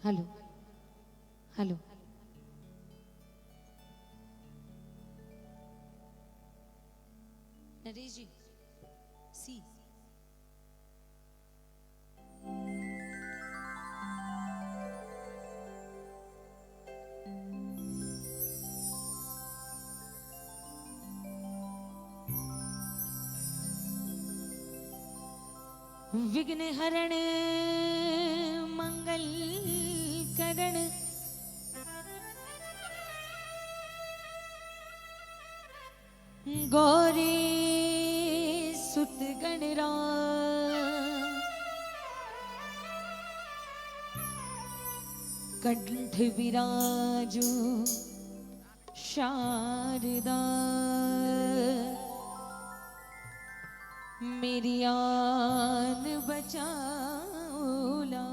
Hello hello. Naresh ji सी। विघ्न हरण मंगल करण गौरी सुत गणराज कंठ विराजो शारदा मेरी आन बचाओला।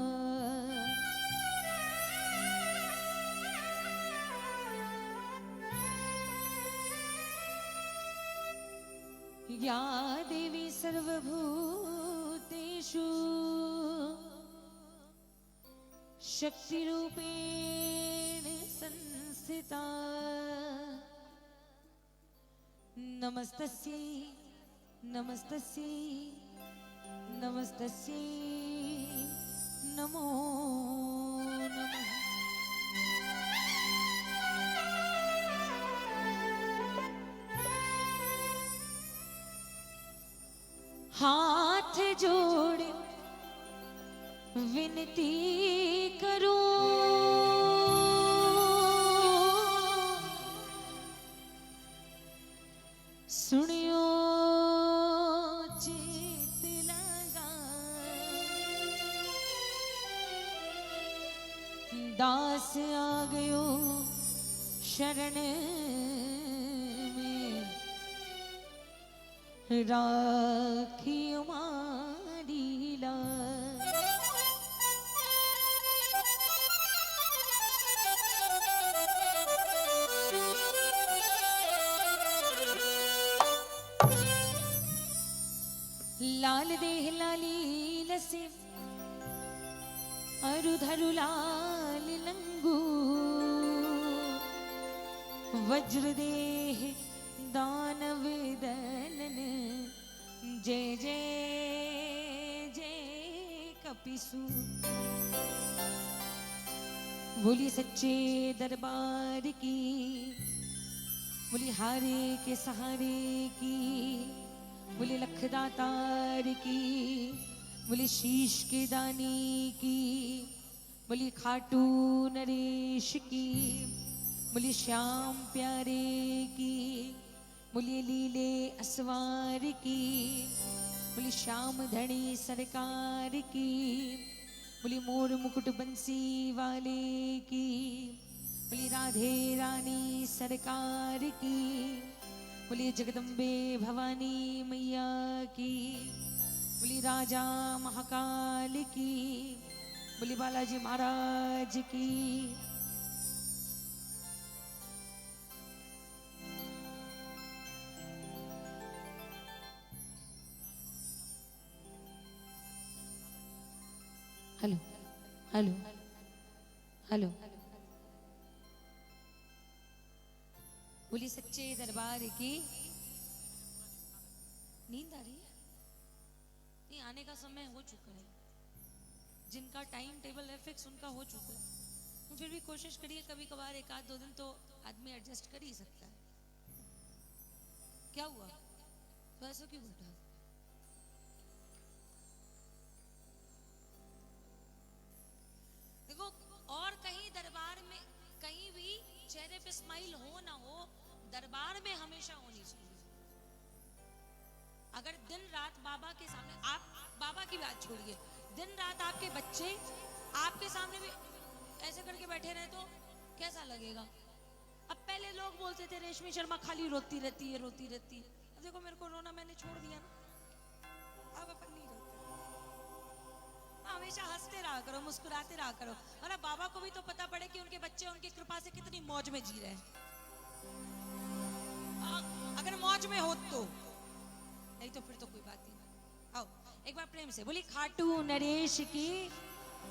या देवी सर्वभूतेषु शक्तिरूपेण संस्थिता नमस्तस्यै नमस्तस्यै नमस्तस्यै नमो नमः। हाथ जोड़ विनती करूं सुनियो चित लगा दास आ गयो शरण में राखी मारी लाज। लाल देह लाली लसे अरुधरु लाल लंगू वज्र देह दानव दलन जय जय जय कपिसु। बोली सच्चे दरबार की बोली हारे के सहारे की बोली लखदातार की बोली शीश के दानी की बोली खाटू नरेश की बोली श्याम प्यारे की बोली लीले असवार की बोली श्याम धनी सरकार की बोली मोर मुकुट बंसी वाले की बोली राधे रानी सरकार की बोली जगदम्बे भवानी मैया की बोली राजा महाकाल की बोली बालाजी महाराज की। Hello hello hello. बोली सच्चे दरबार की। नींद आ रही है? नहीं, आने का समय हो चुका है। जिनका टाइम टेबल है फिक्स उनका हो चुका है। तो फिर भी कोशिश करिए, कभी कभार एक आध दो दिन तो आदमी एडजस्ट कर ही सकता है। क्या हुआ तो ऐसा क्यों बैठा? देखो, और कहीं दरबार में कहीं भी चेहरे पे स्माइल हो ना हो, दरबार में हमेशा होनी चाहिए। अगर दिन रात बाबा के सामने, आप बाबा की बात छोड़िए, दिन रात आपके बच्चे आपके सामने भी ऐसे करके बैठे रहे तो कैसा लगेगा? अब पहले लोग बोलते थे रेशमी शर्मा खाली रोती रहती है रोती रहती है। अब देखो मेरे को रोना मैंने छोड़ दिया ना, अब अपन नहीं रोते। हमेशा हंसते रहा करो, मुस्कुराते रहा करो, और अब बाबा को भी तो पता पड़े कि उनके बच्चे उनकी कृपा से कितनी मौज में जी रहे हैं। अगर मौज में हो तो, नहीं तो फिर तो कोई बात ही नहीं। आओ एक बार प्रेम से बोली खाटू नरेश की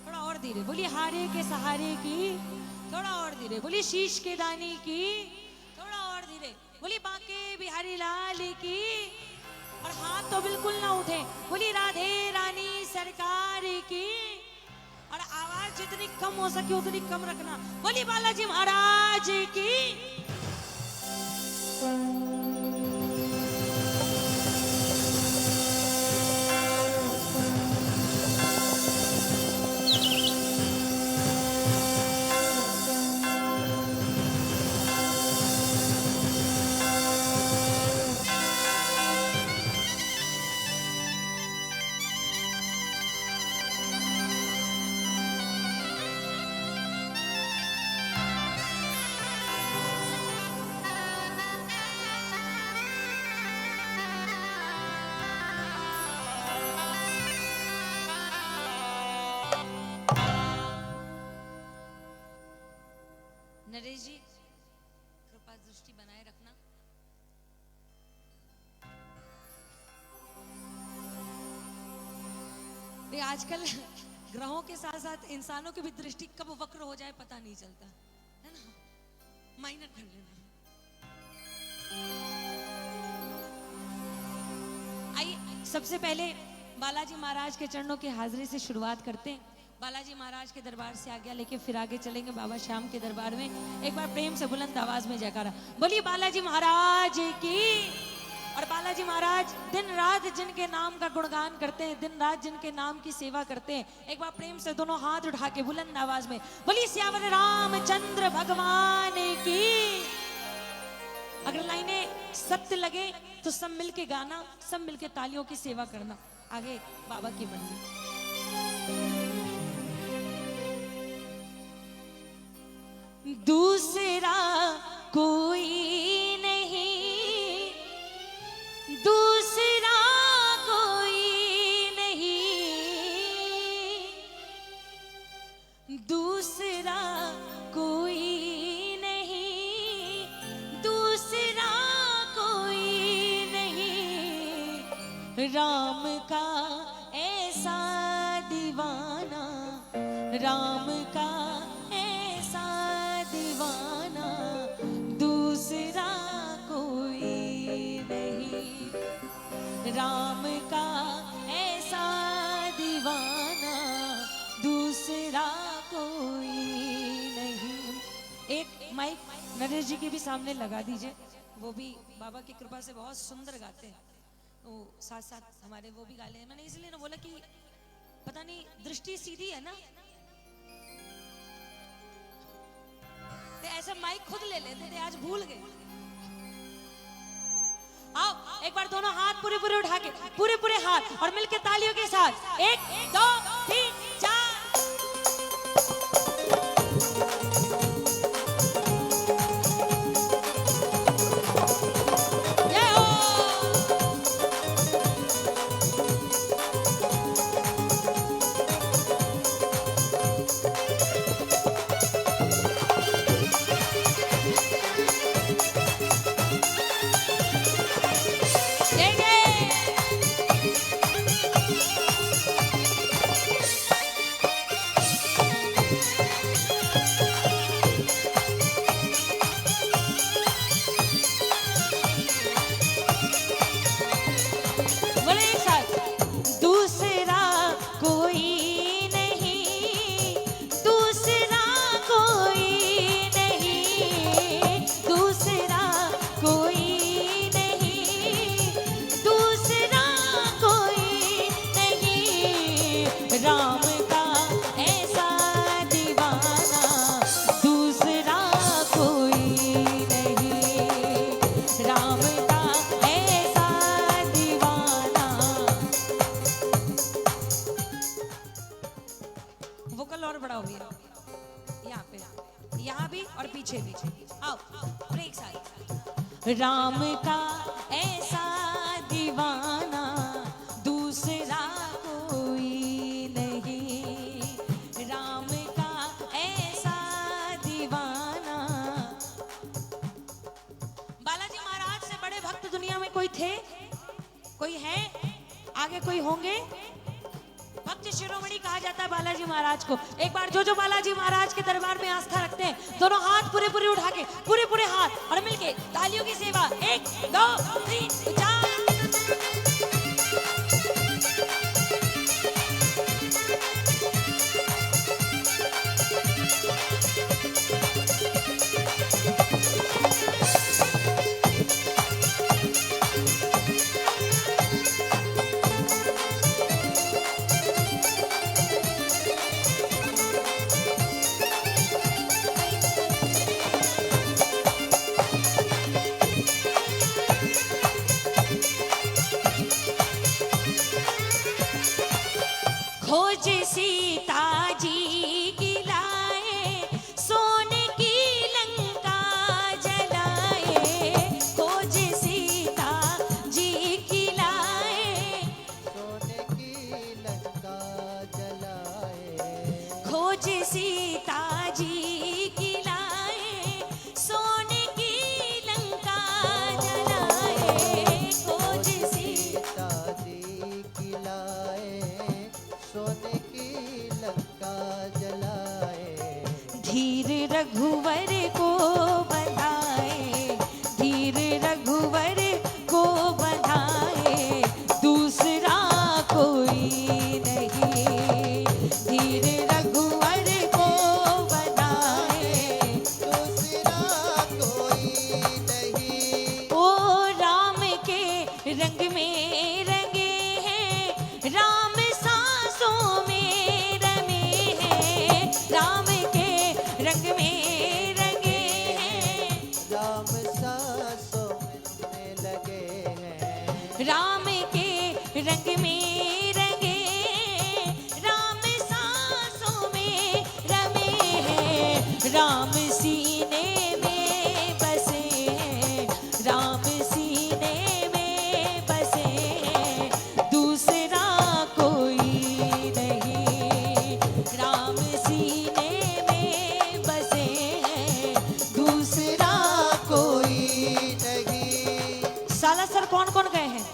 थोड़ा और धीरे बोलिए, हारे के सहारे की, थोड़ा और धीरे बोलिए, शीश के दाने की, थोड़ा और धीरे बोलिए, बांके बिहारी लाल की। और हाथ तो बिल्कुल ना उठे, बोलिए राधे रानी सरकार की। और आवाज जितनी कम हो सके उतनी कम रखना, बोलिए बालाजी महाराज की। नरेश जी, कृपा दृष्टि बनाए रखना। ये आजकल ग्रहों के साथ साथ इंसानों की भी दृष्टि कब वक्र हो जाए पता नहीं चलता है ना। माइनर कर लेना। आइए सबसे पहले बालाजी महाराज के चरणों की हाजिरी से शुरुआत करते हैं। बालाजी महाराज के दरबार से आज्ञा लेके फिर आगे चलेंगे बाबा श्याम के दरबार में। एक बार प्रेम से बुलंद आवाज में जयकारा बोलिए बालाजी महाराज की। और बालाजी महाराज दिन रात जिनके नाम का गुणगान करते हैं, दिन रात जिनके नाम की सेवा करते हैं, एक बार प्रेम से दोनों हाथ उठा के बुलंद आवाज में बोलिए सियावर रामचंद्र भगवान की। अगर लाइनें सत्य लगे तो सब मिलके गाना, सब मिलके तालियों की सेवा करना। आगे बाबा की मर्जी। दूसरा कोई नहीं, दूसरा कोई नहीं, दूसरा कोई नहीं, दूसरा कोई नहीं। राम का ऐसा दीवाना, राम का ऐसा दीवाना, दूसरा कोई नहीं। राम का ऐसा दीवाना, दूसरा कोई नहीं। एक माइक नरेश जी के भी सामने लगा दीजिए, वो भी बाबा की कृपा से बहुत सुंदर गाते हैं। वो साथ साथ हमारे वो भी गा ले। मैंने इसलिए ना बोला कि पता नहीं दृष्टि सीधी है ना, तो ऐसा माइक खुद ले लेते थे, आज भूल गए। आओ एक बार दोनों हाथ पूरे पूरे उठा के, पूरे पूरे हाथ और मिलके तालियों के साथ 1 2 3 4। राम का ऐसा दीवाना दूसरा कोई नहीं, राम का ऐसा दीवाना। बालाजी महाराज से बड़े भक्त दुनिया में कोई थे, कोई है, आगे कोई होंगे? भक्त भक्त शिरोमणि कहा जाता है बालाजी महाराज को। एक बार जो बालाजी महाराज के दरबार में आस्था रखते हैं, दोनों हाथ पूरे पूरे उठा के, पूरे हाथ और मिलके तालियों की सेवा, 1 2 3 4। खोज सीता जी की लाए, सोने की लंका जलाए। खोज सीता जी की लाए, सोने की लंका जलाए। खोज सीता जी की लाए, सोने की लंका जलाए। खोज सीता सीता जी की लाए, सोने की लंका जलाए। धीर रघुवर को बधाए, धीर रघुवर को बधाए, दूसरा कोई नहीं। धीर रघुवर को बधाए, दूसरा कोई नहीं। ओ राम के रंग में रंगे हैं, राम सांसों में रमे हैं। राम के रंग में रंगे हैं, राम सांसों में लगे हैं। राम के रंग में रंगे हैं, राम सांसों में रमे हैं। राम सीने में बसे हैं, राम सीने में बसे हैं, दूसरा कोई नहीं। राम सीने में बसे हैं, दूसरा कोई नहीं। सालासर कौन कौन गए हैं?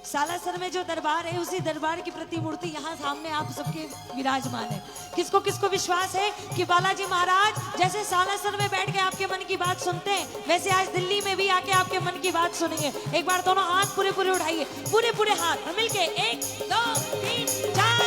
सालासर में जो दरबार है, उसी दरबार की प्रतिमूर्ति यहाँ सामने आप सबके विराजमान है। किसको किसको विश्वास है कि बालाजी महाराज जैसे सालासर में बैठ के आपके मन की बात सुनते हैं, वैसे आज दिल्ली में भी आके आपके मन की बात सुनेंगे। एक बार दोनों हाथ पूरे पूरे उठाइए, पूरे हाथ और मिलके 1 2 3 4।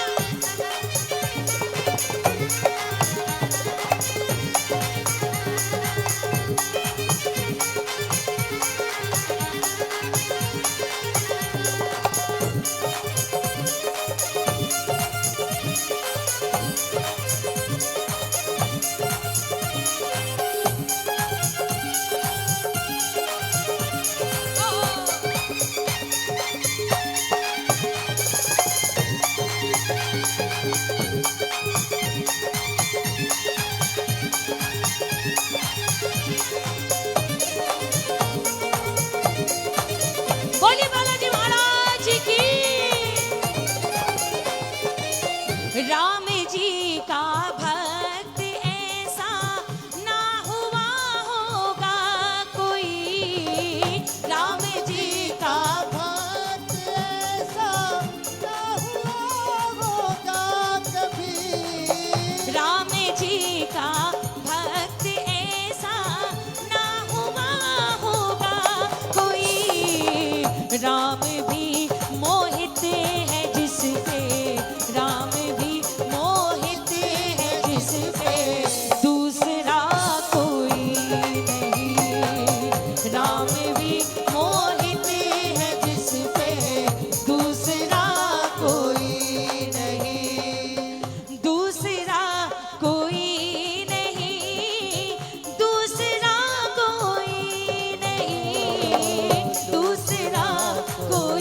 बोलिए बालाजी महाराज की। राम जी का भक्त ऐसा ना हुआ होगा कोई। राम जी का भक्त ऐसा ना हुआ होगा कभी। राम जी का भक्त ऐसा ना हुआ होगा कोई। राम भी मोहित है जिस पे, राम भी मोहित है जिस पे, दूसरा कोई नहीं। राम भी मोहित है जिस पे, दूसरा कोई नहीं। दूसरा कोई नहीं, दूसरा कोई नहीं, दूसरा कोई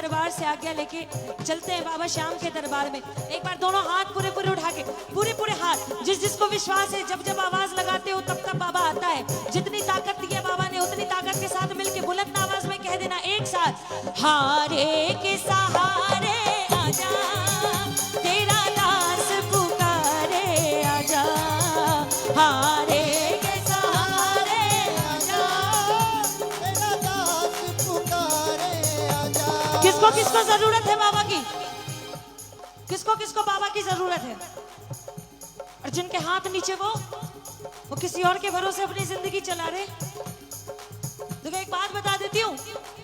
दरबार से आज्ञा लेके चलते हैं बाबा श्याम के दरबार में। एक बार दोनों हाथ पूरे पूरे उठा के, पूरे पूरे हाथ, जिस जिसको विश्वास है, जब जब आवाज लगाते हो तब तब बाबा आता है। जितनी ताकत दी है बाबा ने उतनी ताकत के साथ मिलके बुलंद आवाज में कह देना एक साथ, हारे के सहारे आजा, तेरा दास पुकारे आजा, हारे के सहारे आजा। तेरा दास पुकारे आजा। किसको किसको जरूरत है बाबा की? किसको किसको बाबा की जरूरत है? और जिनके हाथ नीचे वो किसी और के भरोसे अपनी जिंदगी चला रहे। तो एक बात बता देती हूँ,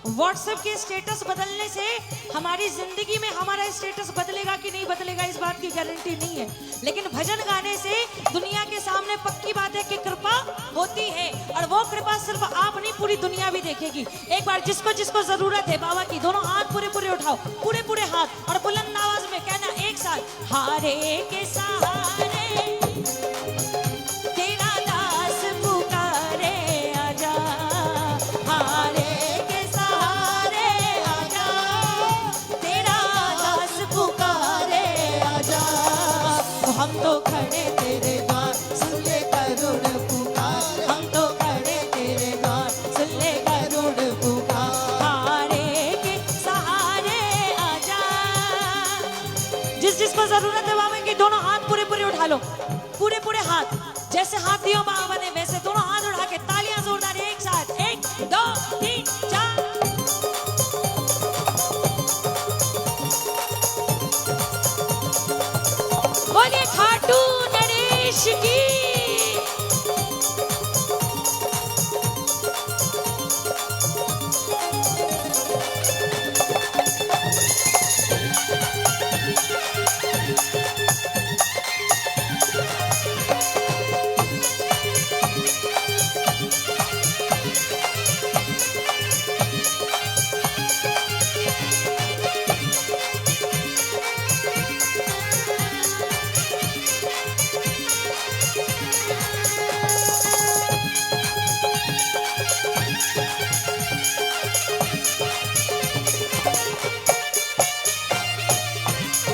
व्हाट्सएप के स्टेटस बदलने से हमारी जिंदगी में हमारा स्टेटस बदलेगा कि नहीं बदलेगा इस बात की गारंटी नहीं है, लेकिन भजन गाने से दुनिया के सामने पक्की बात है कि कृपा होती है, और वो कृपा सिर्फ आप नहीं पूरी दुनिया भी देखेगी। एक बार जिसको जिसको जरूरत है बाबा की, दोनों हाथ पूरे पूरे उठाओ, पूरे पूरे हाथ, और बुलंद आवाज में कहना एक साथ, हारे के सहारे तेरा दास पुकारे आजा, हारे के सहारे आजा, तेरा दास पुकारे आजा। हम तो खड़े तेरे द्वार, सुन ले करुण पुकार, हम तो खड़े तेरे द्वार, सुन ले करुण पुकार, हारे के सहारे आजा। जिस जिसको जरूरत है बाबा की, दोनों हाथ पूरे पूरे उठा लो, पूरे पूरे हाथ, जैसे हाथ दियो बाबा ने वैसे दोनों हाथ उठा के तालियां जोरदार एक साथ, 1 2 3 4। बोलिए खाटू नरेश की।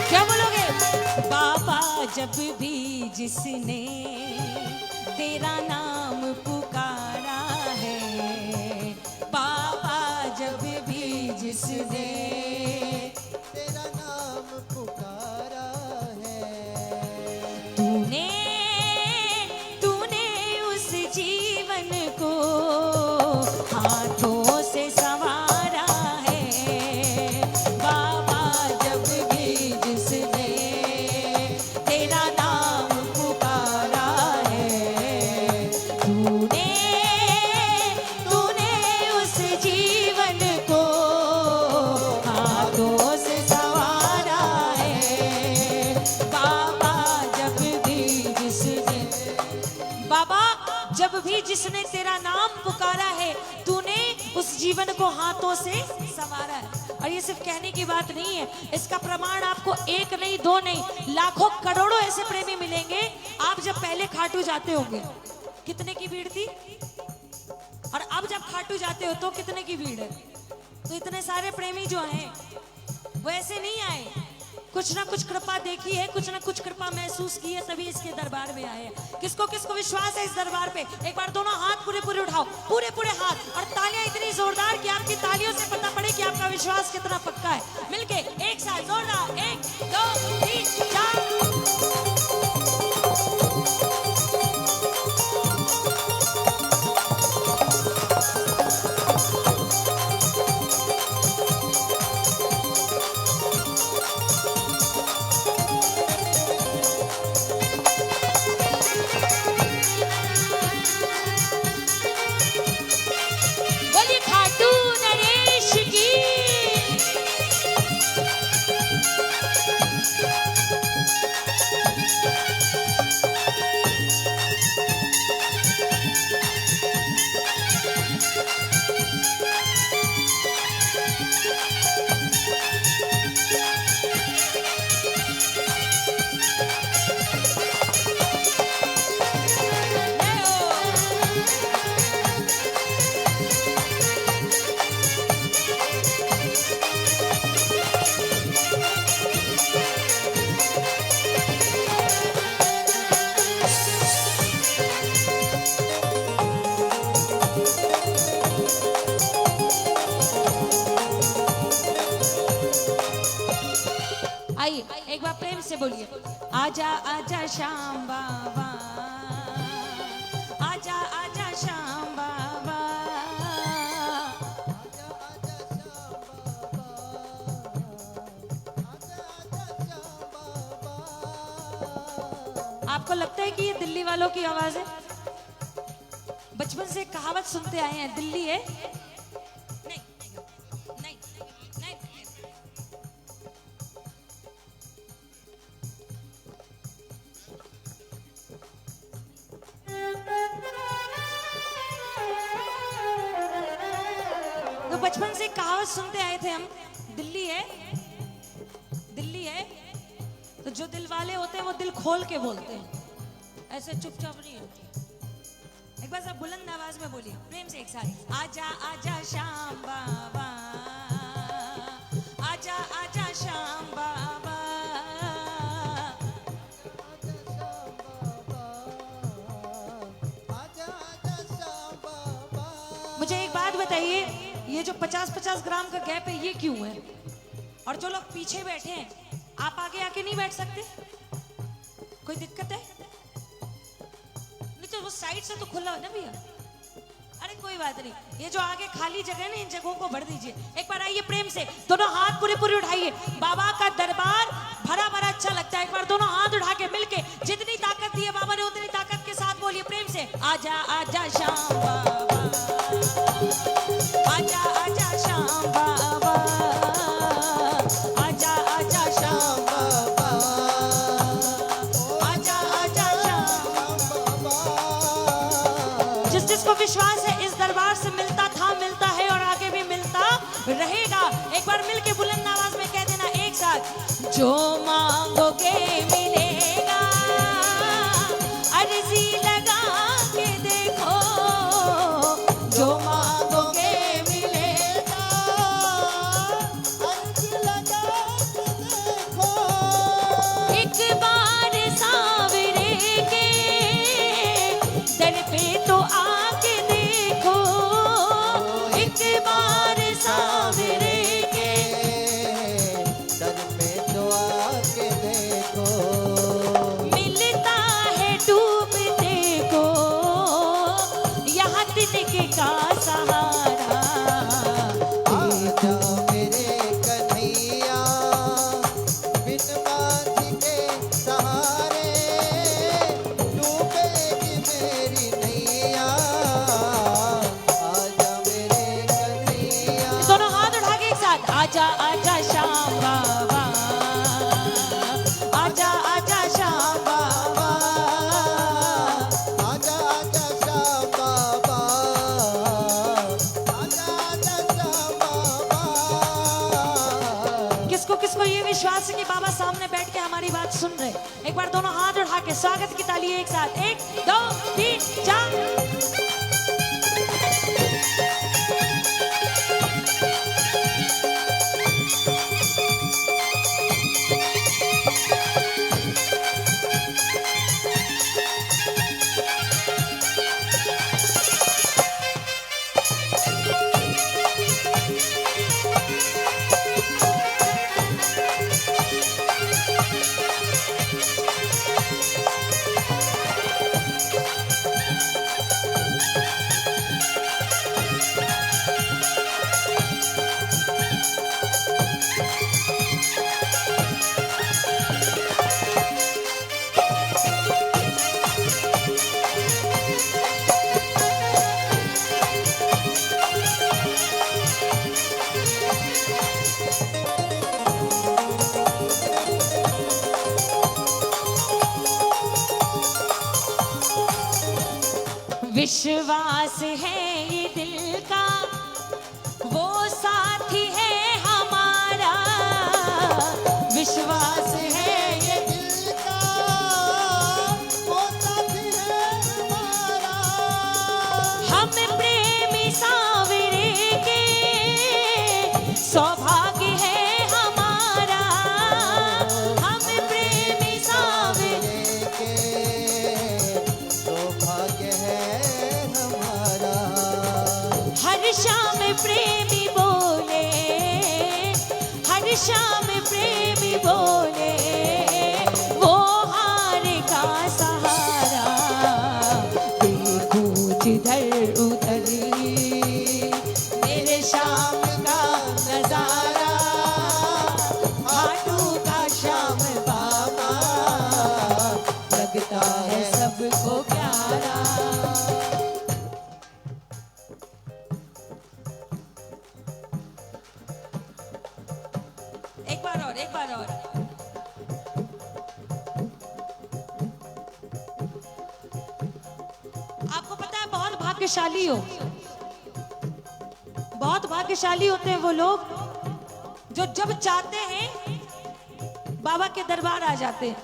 क्या बोलोगे? बाबा जब भी जिसने तेरा नाम पुकारा है, बाबा जब भी जिसने तेरा नाम पुकारा है। तूने तूने उस जीवन को हाथों से संवारा है, बाबा जब भी जिसने तेरा नाम पुकारा है, तूने तूने उस जीवन को हाथों से संवारा है, बाबा जब भी जिसने, बाबा जब भी जिसने तेरा नाम पुकारा है, तूने उस जीवन को हाथों से संवारा है। और ये सिर्फ कहने की बात नहीं है, इसका प्रमाण आपको एक नहीं दो नहीं लाखों करोड़ों ऐसे प्रेमी मिलेंगे। आप जब पहले खाटू जाते होंगे कितने की भीड़ थी, और अब जब खाटू जाते हो तो कितने की भीड़ है। तो इतने सारे प्रेमी जो हैं वो ऐसे नहीं आए, कुछ ना कुछ कृपा देखी है, कुछ ना कुछ कृपा महसूस की है, तभी इसके दरबार में आए हैं। किसको किसको विश्वास है इस दरबार पे? एक बार दोनों हाथ पूरे पूरे उठाओ, पूरे पूरे हाथ, और तालियां इतनी जोरदार कि आपकी तालियों से पता पड़े कि आपका विश्वास कितना पक्का है। मिलके एक साथ जोरदार, 1 2 3 4। बोलिए खाटू नरेश की। आजा आजा श्याम बाबा, आजा आजा श्याम बाबा। आजा आजा श्याम बाबा, आजा आजा श्याम बाबा। आपको लगता है कि ये दिल्ली वालों की आवाज है? बचपन से कहावत सुनते आए हैं, दिल्ली है। नहीं नहीं नहीं, तो बचपन से कहावत सुनते आए थे हम, दिल्ली है, दिल्ली है। तो जो दिल वाले होते हैं वो दिल खोल के बोलते हैं, ऐसे चुपचाप नहीं होते। एक बार सब बुलंद आवाज में बोलिए, प्रेम से एक साथ। आजा आजा श्याम बाबा, आजा आजा श्याम बाबा। आजा आजा श्याम बाबा। मुझे एक बात बताइए, ये जो 50-50 ग्राम का गैप है ये क्यों है? और जो लोग पीछे बैठे हैं, आप आगे आके नहीं बैठ सकते? कोई दिक्कत है? नहीं तो वो साइड से तो खुला है ना भैया। अरे कोई बात नहीं, ये जो आगे खाली जगह है ना, इन जगहों को भर दीजिए। एक बार आइए प्रेम से, दोनों हाथ पूरे पूरे उठाइए। बाबा का दरबार भरा भरा अच्छा लगता है। एक बार दोनों हाथ उठा के मिलके, जितनी ताकत दी है बाबा ने उतनी ताकत के साथ बोलिए प्रेम से, आजा आजा श्याम बाबा, आजा आजा श्याम बाबा, आजा आजा श्याम बाबा, आजा आजा श्याम। बाबा। जिस जिसको विश्वास है इस दरबार से मिलता था, मिलता है और आगे भी मिलता रहेगा। एक बार मिलके बुलंद आवाज में कह देना एक साथ, जो मांगोगे मिलेगा, अर्जी लगा के देखो, जो मांगोगे मिलेगा। अर्ज लगा के देखो। एक बार सावरे के दर पे तो आके देखो, एक बार सावरे के दर पे तो आके देखो। मिलता है डूबते को यहाँ तिनके का सहारा। आजा मेरे कन्हैया, बिन माझी के सहारे डूबेगी मेरी नैया। आजा मेरे कन्हैया। दोनों हाथ उठा के एक साथ, आजा आजा श्याम बाबा, आजा आजा श्याम बाबा। आजा आजा श्याम बाबा, आजा आजा श्याम बाबा। किसको किसको ये विश्वास है कि बाबा सामने बैठ के हमारी बात सुन रहे? एक बार दोनों हाथ उठा के स्वागत की ताली एक साथ, 1 2 3 4। विश्वास है ये दिल का, वो साथी है हमारा। विश्वास है ये दिल का वो साथी है हमारा। हम प्रेमी सावरे के सौभाग्य है हमारा। हम प्रेमी सावरे के सौभाग्य है हमारा। हर शाम प्रेमी बोले, हर शाम प्रेमी बोले, वो भाग्यशाली हो, बहुत भाग्यशाली होते हैं वो लोग जो जब चाहते हैं बाबा के दरबार आ जाते हैं।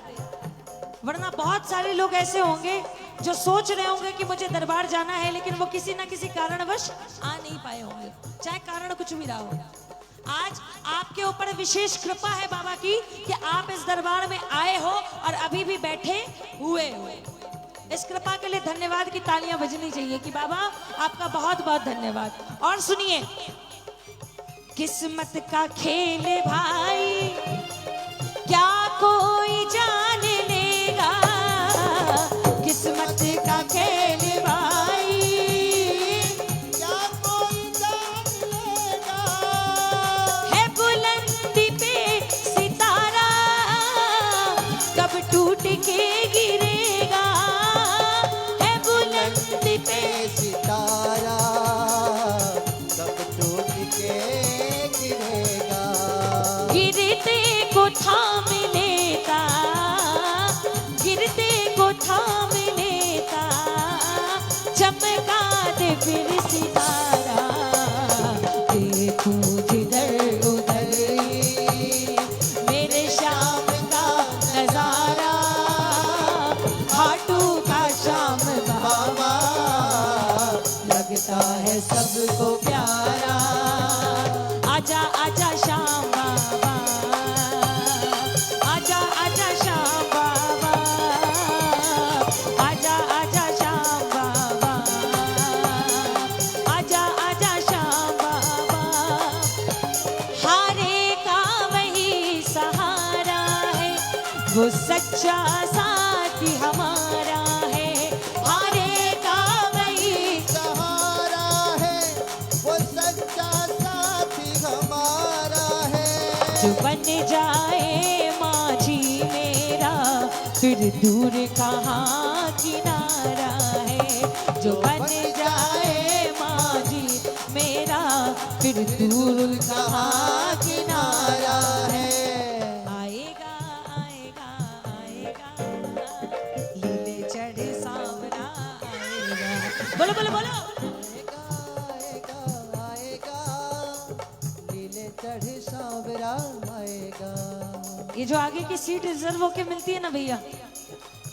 वरना बहुत सारे लोग ऐसे होंगे जो सोच रहे होंगे कि मुझे दरबार जाना है, लेकिन वो किसी ना किसी कारणवश आ नहीं पाए होंगे, चाहे कारण कुछ भी रहा हो। आज आपके ऊपर विशेष कृपा है बाबा की कि आप इस दरबार में आए हो और अभी भी बैठे हुए हो। इस कृपा के लिए धन्यवाद की तालियां बजनी चाहिए कि बाबा आपका बहुत बहुत धन्यवाद। और सुनिए, किस्मत का खेल भाई क्या कोई जान लेगा, किस्मत का खेल भाई क्या कोई जान लेगा, है बुलंदी पे सितारा कब टूट के गिरेगा, है बुलंदी पे सितारा कब टूट के गिरेगा, गिरते को थाम लेता, गिरते को थाम लेता, चमका दे फिर सितारा, देखूं जिधर उधर मेरे शाम का नजारा, हाटू का शाम बाबा लगता है सबको प्यारा, आजा आजा श्याम बाबा, आजा आजा श्याम बाबा, आजा आजा श्याम बाबा, आजा आजा श्याम बाबा, हारे का वही सहारा है, वो सच्चा साथी हमारा है, हारे का वही सहारा है, वो सच्चा साथी हमारा है, जो बन जाए माझी मेरा फिर दूर कहाँ किनारा है, जो बन जाए माझी मेरा फिर दूर कहाँ किनारा है, आएगा आएगा आएगा लीले चढ़े सांवरा आएगा। बोलो बोलो बोलो, आएगा आएगा आएगा, लीले चढ़े सांवरा आएगा। ये जो आगे की सीट रिजर्व होके मिलती है ना भैया,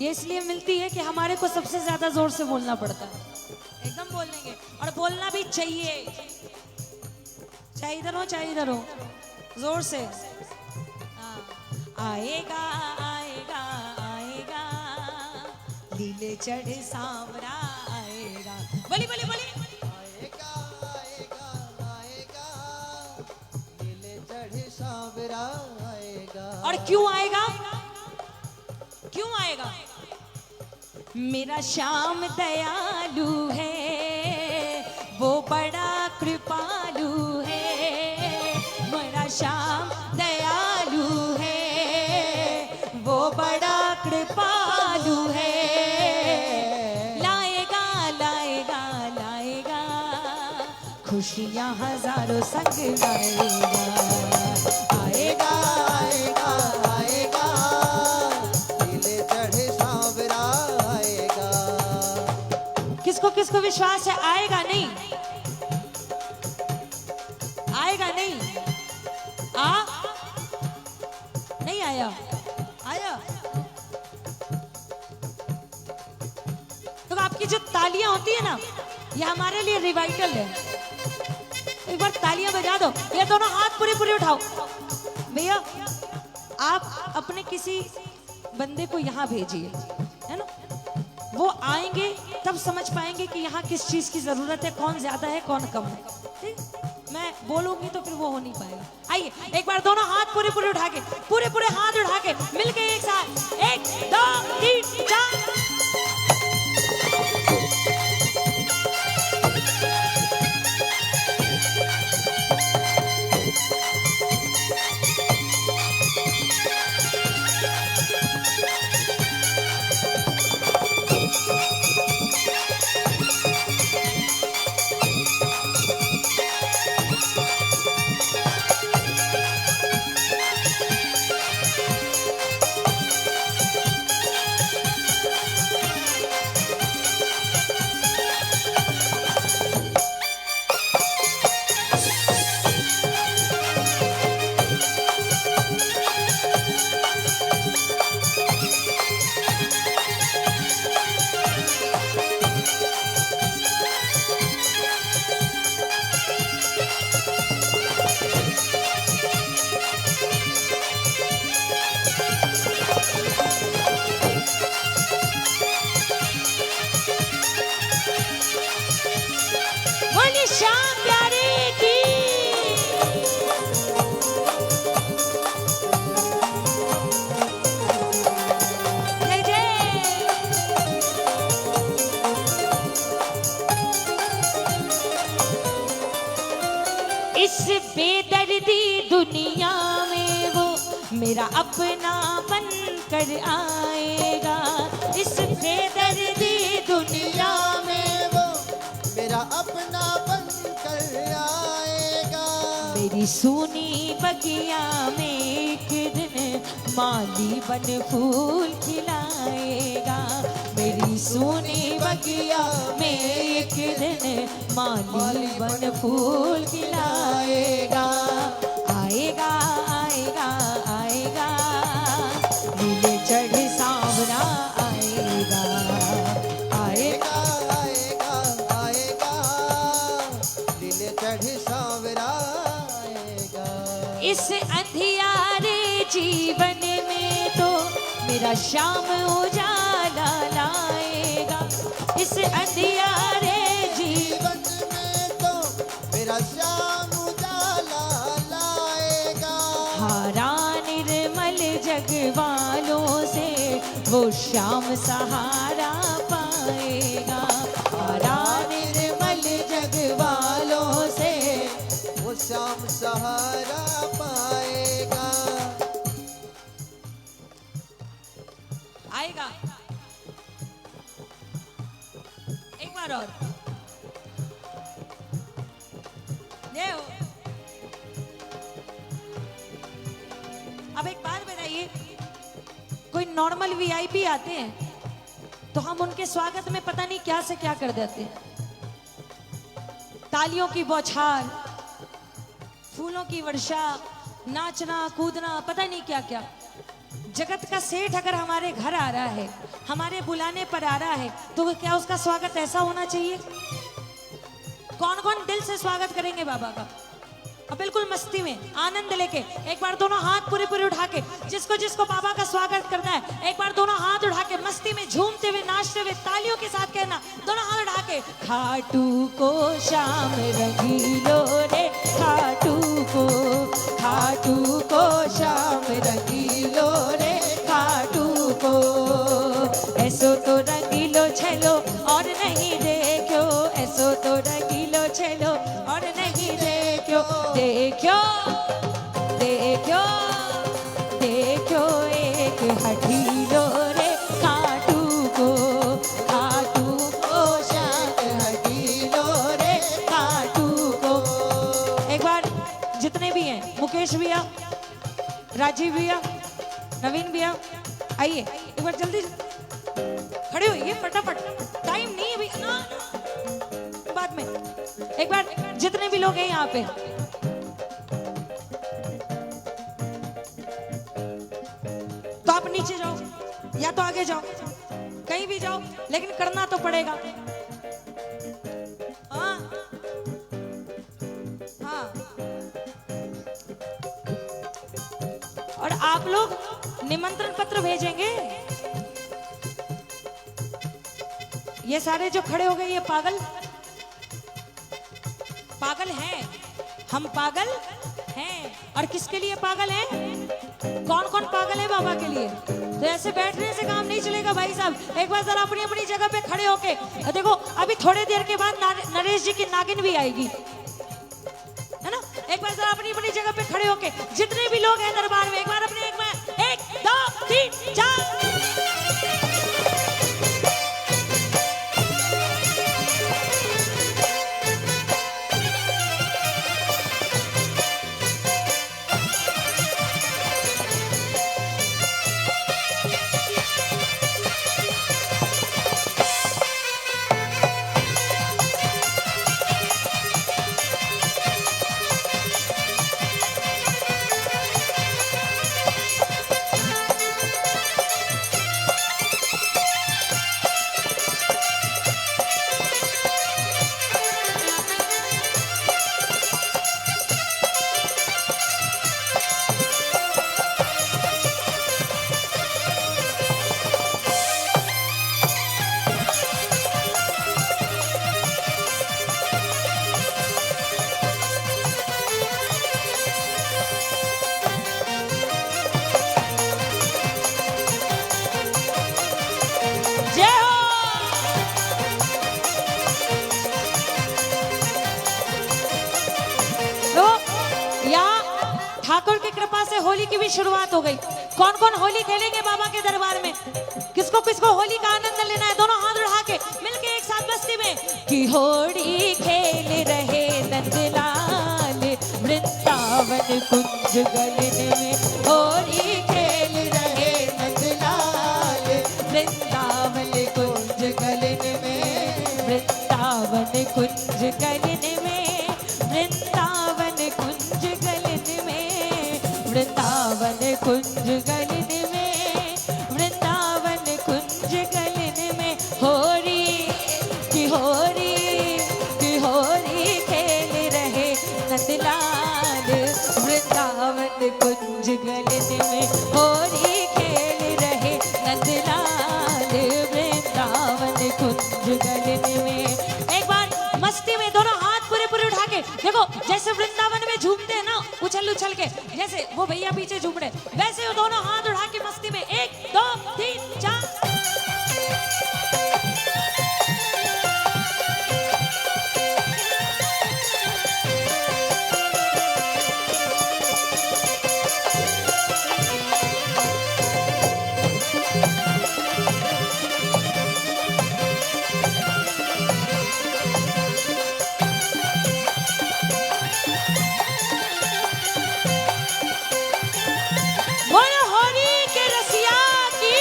ये इसलिए मिलती है कि हमारे को सबसे ज्यादा जोर से बोलना पड़ता है। एकदम बोल देंगे और बोलना भी चाहिए, चाहे इधर हो जोर से। हाँ। आएगा आएगा आएगा लीले चढ़े सांवरा आएगा। बोली बोली बोली, आएगा आएगा आएगा, लीले चढ़े सांवरा आएगा। और क्यों आएगा, क्यों आएगा? मेरा श्याम दयालु है, वो बड़ा कृपालु है, मेरा श्याम दयालु है, वो बड़ा कृपालु है, लाएगा लाएगा लाएगा खुशियाँ हजारों संग लाएगा। आएगा आएगा आएगा, लीले चढ़े सांवरा आएगा। किसको किसको विश्वास है आएगा नहीं, आएगा नहीं, नहीं आया, आया तो आपकी जो तालियां होती है ना, ये हमारे लिए रिवाइटल है। एक बार तालियां बजा दो, ये दोनों हाथ पूरे पूरे उठाओ। भैया आप अपने किसी बंदे को यहाँ भेजिए, है ना, वो आएंगे तब समझ पाएंगे कि यहाँ किस चीज की जरूरत है, कौन ज्यादा है कौन कम है। ठीक, मैं बोलूंगी तो फिर वो हो नहीं पाएगा। आइए एक बार दोनों हाथ पूरे पूरे उठा के, पूरे पूरे हाथ उठा के मिलके एक साथ, 1 2 3 4। दुनिया में वो मेरा अपना बन कर आएगा। इस बेदर्दी दुनिया में वो मेरा अपना बन कर आएगा। मेरी सूनी बगिया में एक दिन माली बन फूल खिलाएगा। मेरी सूनी बगिया में एक दिन माली बन फूल खिलाएगा। आएगा आएगा आएगा, नीले चढ़े सांवरा आएगा। आएगा आएगा आएगा, नीले चढ़े सांवरा आएगा। इस अंधियारे जीवन में तो मेरा शाम उजाला लाएगा। इस अंधियारे जीवन में तो मेरा श्याम उजाला लाएगा। हारा निर्मल जग वालों से वो श्याम सहारा पाएगा। हारा निर्मल जग वालों से वो श्याम सहारा पाएगा। आएगा। एक बार और देव। अब एक बात बताइए, कोई नॉर्मल वीआईपी आते हैं तो हम उनके स्वागत में पता नहीं क्या से क्या कर देते हैं। तालियों की बौछार, फूलों की वर्षा, नाचना कूदना, पता नहीं क्या क्या। जगत का सेठ अगर हमारे घर आ रहा है, हमारे बुलाने पर आ रहा है, तो क्या उसका स्वागत ऐसा होना चाहिए? कौन कौन दिल से स्वागत करेंगे बाबा का? अब बिल्कुल मस्ती में आनंद लेके एक बार दोनों हाथ पूरे पूरे उठा के, जिसको जिसको बाबा का स्वागत करना है एक बार दोनों हाथ उठा के मस्ती में झूमते हुए नाचते हुए तालियों के साथ कहना, दोनों हाथ उठा के, खाटू को शाम रंगीलो रे, खाटू को शाम रंगीलो रे, खाटू को ऐसो तो रंगीलो छलो और नहीं देखो, ऐसो तो रंगीलो छलो और नहीं देखो, देखो देखो देखो एक हठीलो रे, खाटू को शाम हठीलो रे, खाटू को। एक बार जितने भी हैं, मुकेश भैया, राजीव भैया, नवीन भैया, आइए एक बार जल्दी खड़े होइए फटाफट, टाइम नहीं है अभी ना, बाद में। एक बार जितने भी लोग हैं यहाँ पे, तो आप नीचे जाओ या तो आगे जाओ, कहीं भी जाओ, लेकिन करना तो पड़ेगा। हाँ हाँ। और आप लोग निमंत्रण पत्र भेजेंगे। ये सारे जो खड़े हो गए ये पागल हैं, हम पागल हैं। और किसके लिए पागल हैं? कौन कौन पागल है बाबा के लिए? तो ऐसे बैठने से काम नहीं चलेगा भाई साहब। एक बार जरा अपनी अपनी जगह पे खड़े होके देखो, अभी थोड़ी देर के बाद नरेश जी की नागिन भी आएगी, है ना? एक बार जरा अपनी अपनी जगह पे खड़े होके जितने भी लोग हैं दरबार में, एक बार अपने 1 2 3 4 की शुरुआत हो गई। कौन कौन होली खेलेंगे बाबा के दरबार में? किसको किसको होली का आनंद लेना है? दोनों हाथ उठा के मिलके एक साथ मस्ती में कि होली खेल रहे नंदलाल वृंदावन कुंज गगन में, होली खेल रहे नंदलाल वृंदावन कुंज गगन में, वृंदावन कुंज गगन में, वृंदावन कुंज गगन में, वृंदावन कुंज गगन में, वृंदावन कुंज गगन में होरी की होरी की होरी खेल रहे नंदलाल वृंदावन कुंज गगन में, होरी खेल रहे नंदलाल वृंदावन कुंज गगन में। एक बार मस्ती में दोनों हाथ पूरे पूरे उठा के देखो, जैसे वृंदावन में झूमते हैं ना उछल उछल के, जैसे वो भैया पीछे झूम रहे, वैसे वो दोनों हाथ उठा के मस्ती में 1 2 3 4। बोलो होली के रसिया की।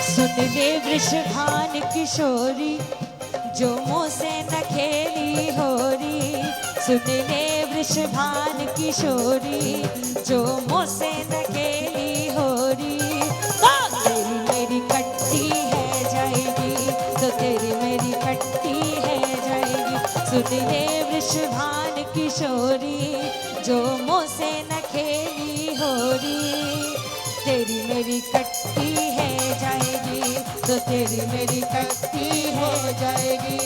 सुन ले वृषभान किशोरी जो मुँह से न खेली होरी, सुन ले वृषभान किशोरी जो मुँह से न खेली होरी, तो तेरी मेरी कट्टी है जाएगी, तो तेरी मेरी कट्टी है जाएगी। सुन ले वृषभान किशोरी जो मुँह से न खेली होरी, तेरी मेरी कट्टी है जाएगी, तो तेरी मेरी कट्टी हो जाएगी।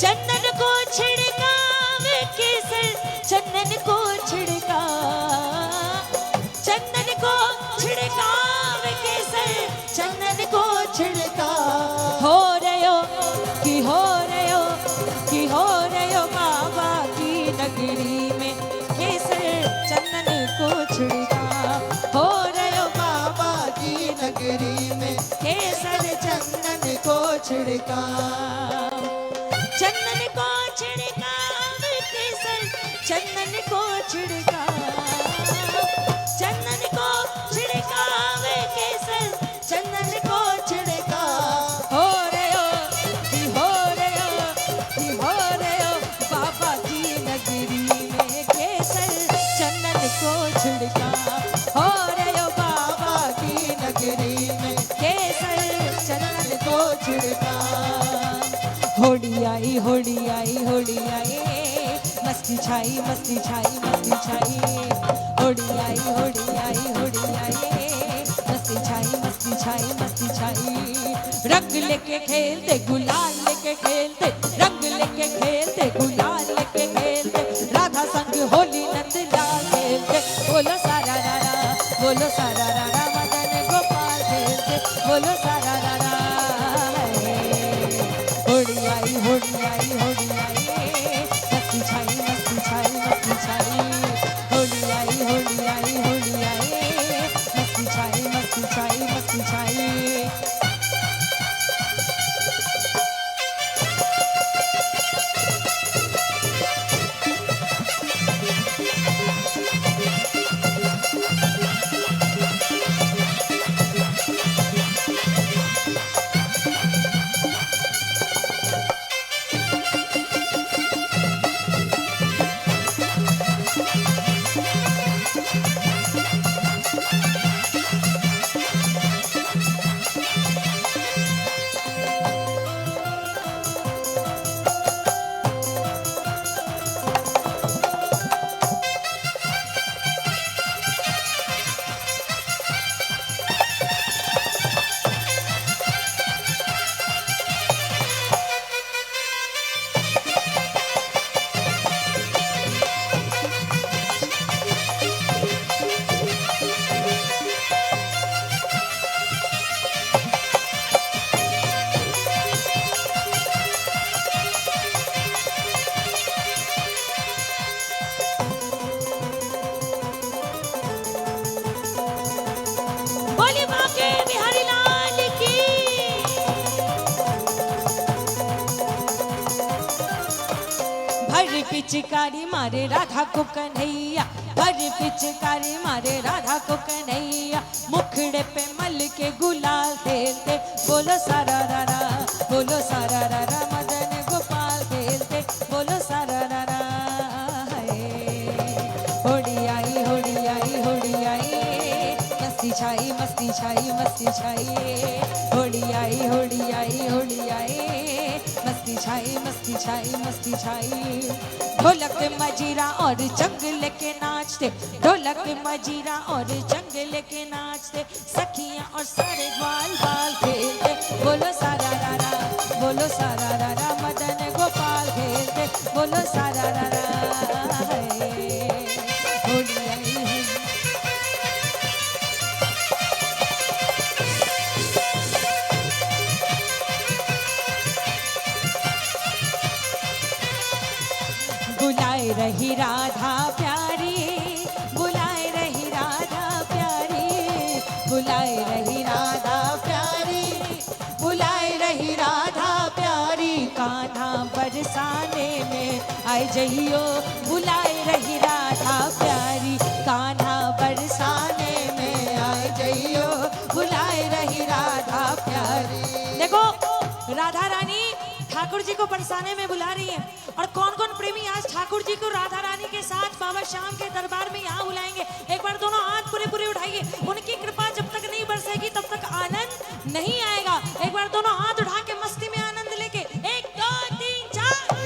चंदन को छिड़का वे केसर, चंदन को छिड़का, चंदन को छिड़का वे केसर, चंदन को छिड़का। हो रहे हो कि हो रहे हो कि हो रहे हो बाबा की नगरी में केसर चंदन को छिड़का। हो रहे हो बाबा की नगरी में केसर चंदन को छिड़का। चंदन को छिड़का केसर चंदन को छिड़का, चंदन को छिड़का केसर चंदन को छिड़का। हो रहे हो कि हो रहे हो कि हो रहे हो बाबा की नगरी में केसर चंदन को छिड़का। हो रहे हो बाबा की नगरी में केसर चंदन को छिड़का। होली आई होली आई होली आई, मस्ती छाई मस्ती छाई मस्ती छाई। होली आई होली आई होली आई, मस्ती छाई मस्ती छाई मस्ती छाई। रंग लेके खेलते गुलाल लेके खेलते, रंग लेके खेलते गुलाल लेके खेलते। बोलो सारा रारा मदन गोपाल खेलते बोलो सारा रारा होली आई होली आई होली आई मस्ती छाई मस्ती छाई मस्ती छाई होली आई होली आई होली आई मस्ती छाई मस्ती छाई मस्ती छाई बोली बाके बिहारी लाल की भर पिचकारी मारे राधा को कन्हैया भर पिचकारी मारे राधा को कन्हैया मुखड़े पे मल के गुलाल खेलते बोलो सारा रारा बोलो सारा रारा मदन गोपाल खेलते बोलो सारा रारा होली आई होली आई होली आई मस्ती छाई मस्ती छाई मस्ती छाई होली आई होली आई होली आई मस्ती छाई मस्ती छाई मस्ती छाई ढोलक मजीरा और चंग लेके नाचते ढोलक मजीरा और चंग लेके नाचते सखियां और सारे ग्वाल बाल खेलते बोलो सारा रारा बोलो सारा रारा मदन गोपाल खेलते बोलो सारा रारा होली आई होली बुलाए रही राधा प्यारी बुलाए रही राधा प्यारी बुलाए रही राधा प्यारी बुलाए रही राधा प्यारी कान्हा बरसाने में आए जइयो बुलाए रही राधा प्यारी कान्हा बरसाने में आए जइयो बुलाए रही राधा प्यारी देखो राधा रानी ठाकुर जी को बरसाने में बुला रही है और कौन कौन प्रेमी आज ठाकुर जी को राधा रानी के साथ बाबा श्याम के दरबार में यहाँ बुलाएंगे एक बार दोनों हाथ पूरे पूरे उठाइए उनकी कृपा जब तक नहीं बरसेगी तब तक आनंद नहीं आएगा एक बार दोनों हाथ उठा के मस्ती में आनंद लेके 1 2 3 4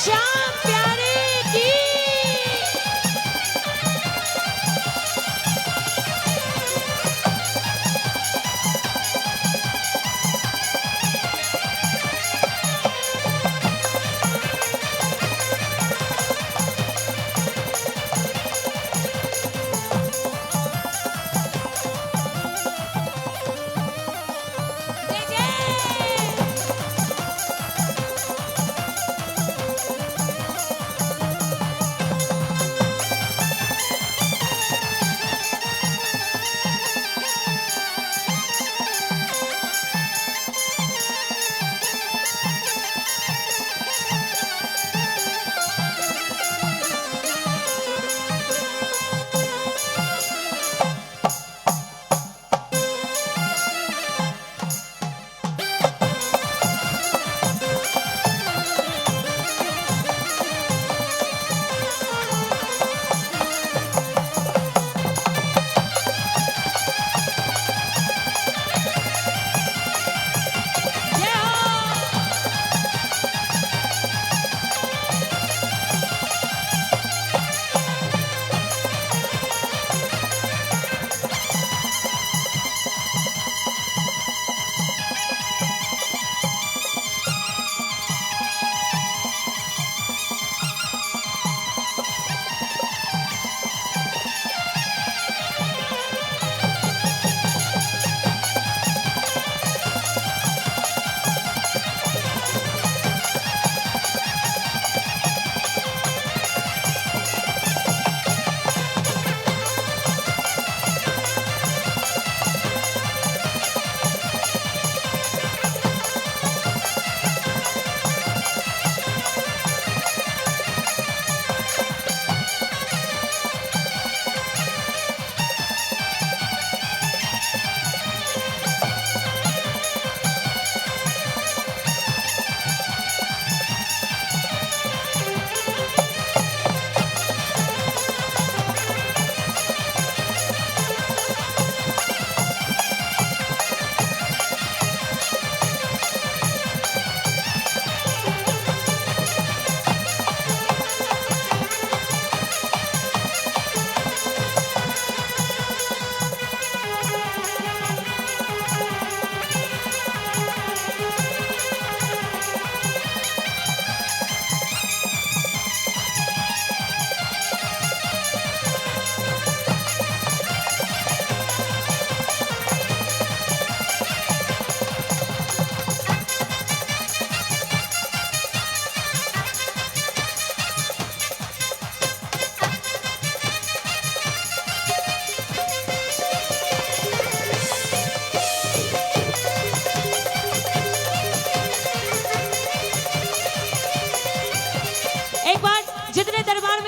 श्याम प्यारे की जय जय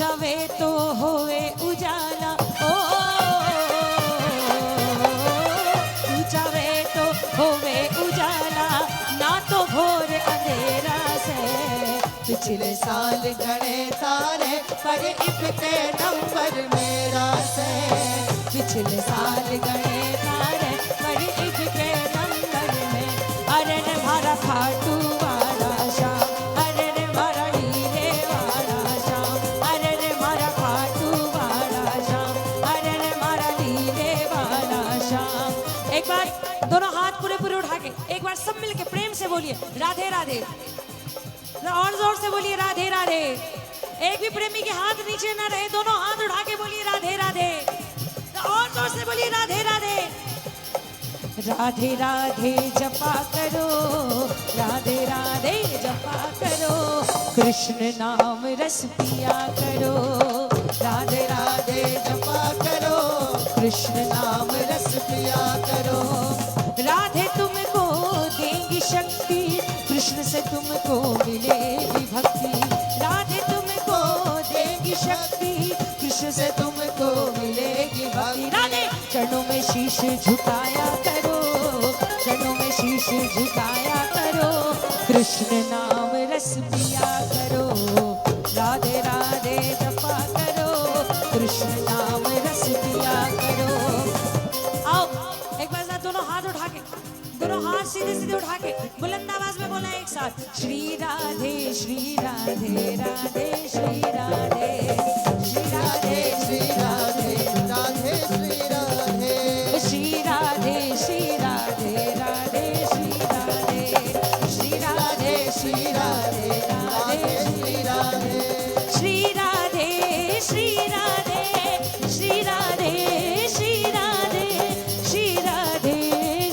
चावे तो होवे उजाला, ओ तू चावे तो होवे उजाला, ना तो घोर अंधेरा से। पिछले साल गणे तारे पर इबके नंबर मेरा से। पिछले साल गणे तारे पर इबके नंबर में। अरे रे मारा खाटू वाला श्याम, अरे रे मारा हीरे वाला श्याम, अरे रे मारा खाटू वाला श्याम, अरे रे मारा हीरे वाला श्याम। एक बार दोनों हाथ पूरे पूरे उठा के एक बार सब मिलके प्रेम से बोलिए राधे राधे, और जोर से बोलिए राधे राधे। एक भी प्रेमी के हाथ नीचे ना रहे, दोनों हाथ उठा के बोलिए राधे राधे, और जोर से बोलिए राधे राधे। राधे राधे जपा करो, राधे राधे जपा करो, कृष्ण नाम रस पिया करो। राधे राधे जपा करो, कृष्ण नाम रस पिया करो। राधे तुमको देंगी शक्ति, कृष्ण से तुमको मिलेगी भक्ति। राधे तुमको देंगी शक्ति, कृष्ण से तुमको मिलेगी भक्ति। राधे चरणों में शीश झुकाया करो, चरणों में शीश झुकाया करो, कृष्ण नाम रस पिया करो। राधे राधे जपा करो, कृष्ण नाम रस पिया करो। आओ एक बार दोनों हाथ उठा के, दोनों हाथ सीधे सीधे उठा के बुलंद आवाज में बोलना एक साथ। श्री राधे श्री राधे राधे श्री राधे, श्री राधे श्री राधे राधे श्री राधे, श्री राधे श्री राधे राधे श्री राधे, श्री राधे श्री राधे राधे श्री राधे, श्री राधे श्री राधे, श्री राधे श्री राधे, श्री राधे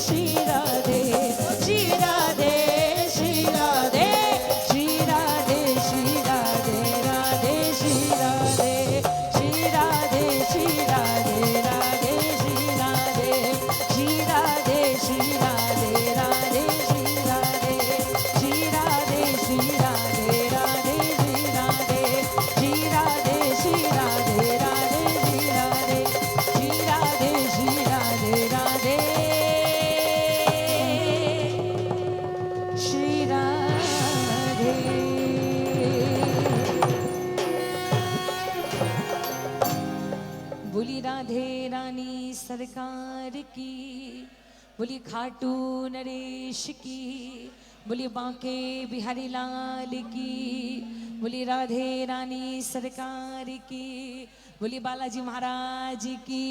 श्री राधे, श्री राधे श्री राधे, श्री राधे श्री राधे राधे श्री राधे, श्री राधे श्री राधे राधे श्री राधे, श्री राधे श्री राधे राधे श्री राधे, श्री राधे श्री राधे राधे श्री राधे, श्री राधे श्री राधे राधे श्री राधे, श्री राधे श्री राधे राधे श्री राधे। बोली राधे रानी सरकार की, बोली खाटू नरेश की, बोली बांके बिहारी लाल की, बोली राधे रानी सरकार की, बोली बालाजी महाराज की।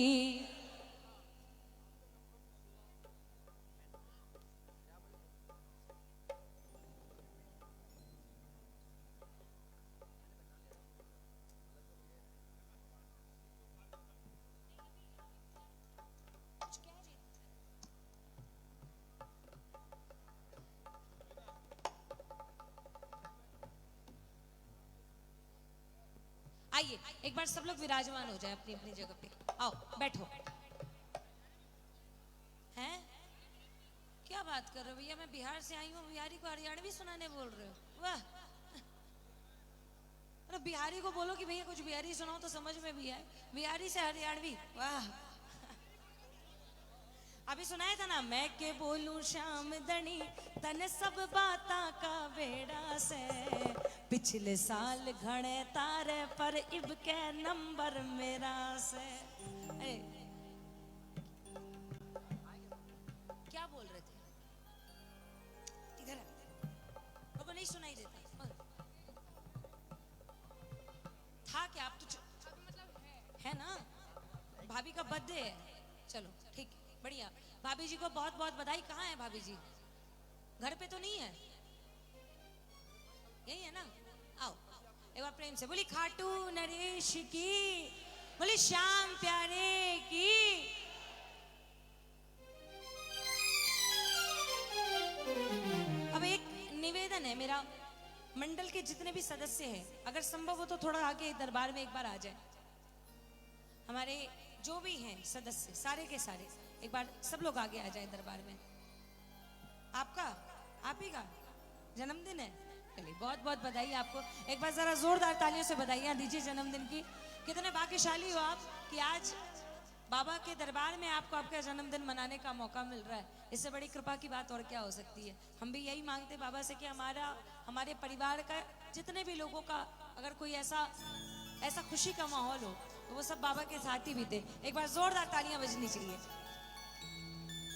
आइए एक बार सब लोग विराजमान हो जाए अपनी अपनी जगह पे। आओ बैठो। हैं क्या बात कर रहे हो भैया, मैं बिहार से आई हूँ, बिहारी को हरियाणवी सुनाने बोल रहे हो? वाह, अरे बिहारी को बोलो कि भैया कुछ बिहारी सुनाओ तो समझ में भी आए। बिहारी से हरियाणवी, वाह। अभी सुनाया था ना, मैं के बोलूं श्याम दनी तन सब बाता का बेड़ा से। पिछले साल घणे तारे पर इब के नंबर मेरा से। क्या बोल रहे थे? इधर को नहीं सुनाई देता था क्या? आप तो है ना, भाभी का बर्थडे है। चलो ठीक, बढ़िया। भाभी जी को बहुत बहुत बधाई। कहाँ है भाभी जी? घर पे तो नहीं है? यही है ना? आओ एक बार प्रेम से बोली खाटू नरेश की, बोली श्याम प्यारे की। अब एक निवेदन है मेरा, मंडल के जितने भी सदस्य हैं, अगर संभव हो तो थोड़ा आगे दरबार में एक बार आ जाए। हमारे जो भी हैं सदस्य सारे के सारे एक बार सब लोग आगे आ जाए दरबार में। आपका आप ही का जन्मदिन है? चलिए बहुत बहुत बधाई आपको। एक बार जरा जोरदार तालियों से बधाइयाँ दीजिए जन्मदिन की। कितने भाग्यशाली हो आप कि आज बाबा के दरबार में आपको आपका जन्मदिन मनाने का मौका मिल रहा है। इससे बड़ी कृपा की बात और क्या हो सकती है। हम भी यही मांगते हैं बाबा से कि हमारे परिवार का जितने भी लोगों का अगर कोई ऐसा खुशी का माहौल हो तो वो सब बाबा के साथ ही बीते। एक बार जोरदार तालियां बजनी चाहिए।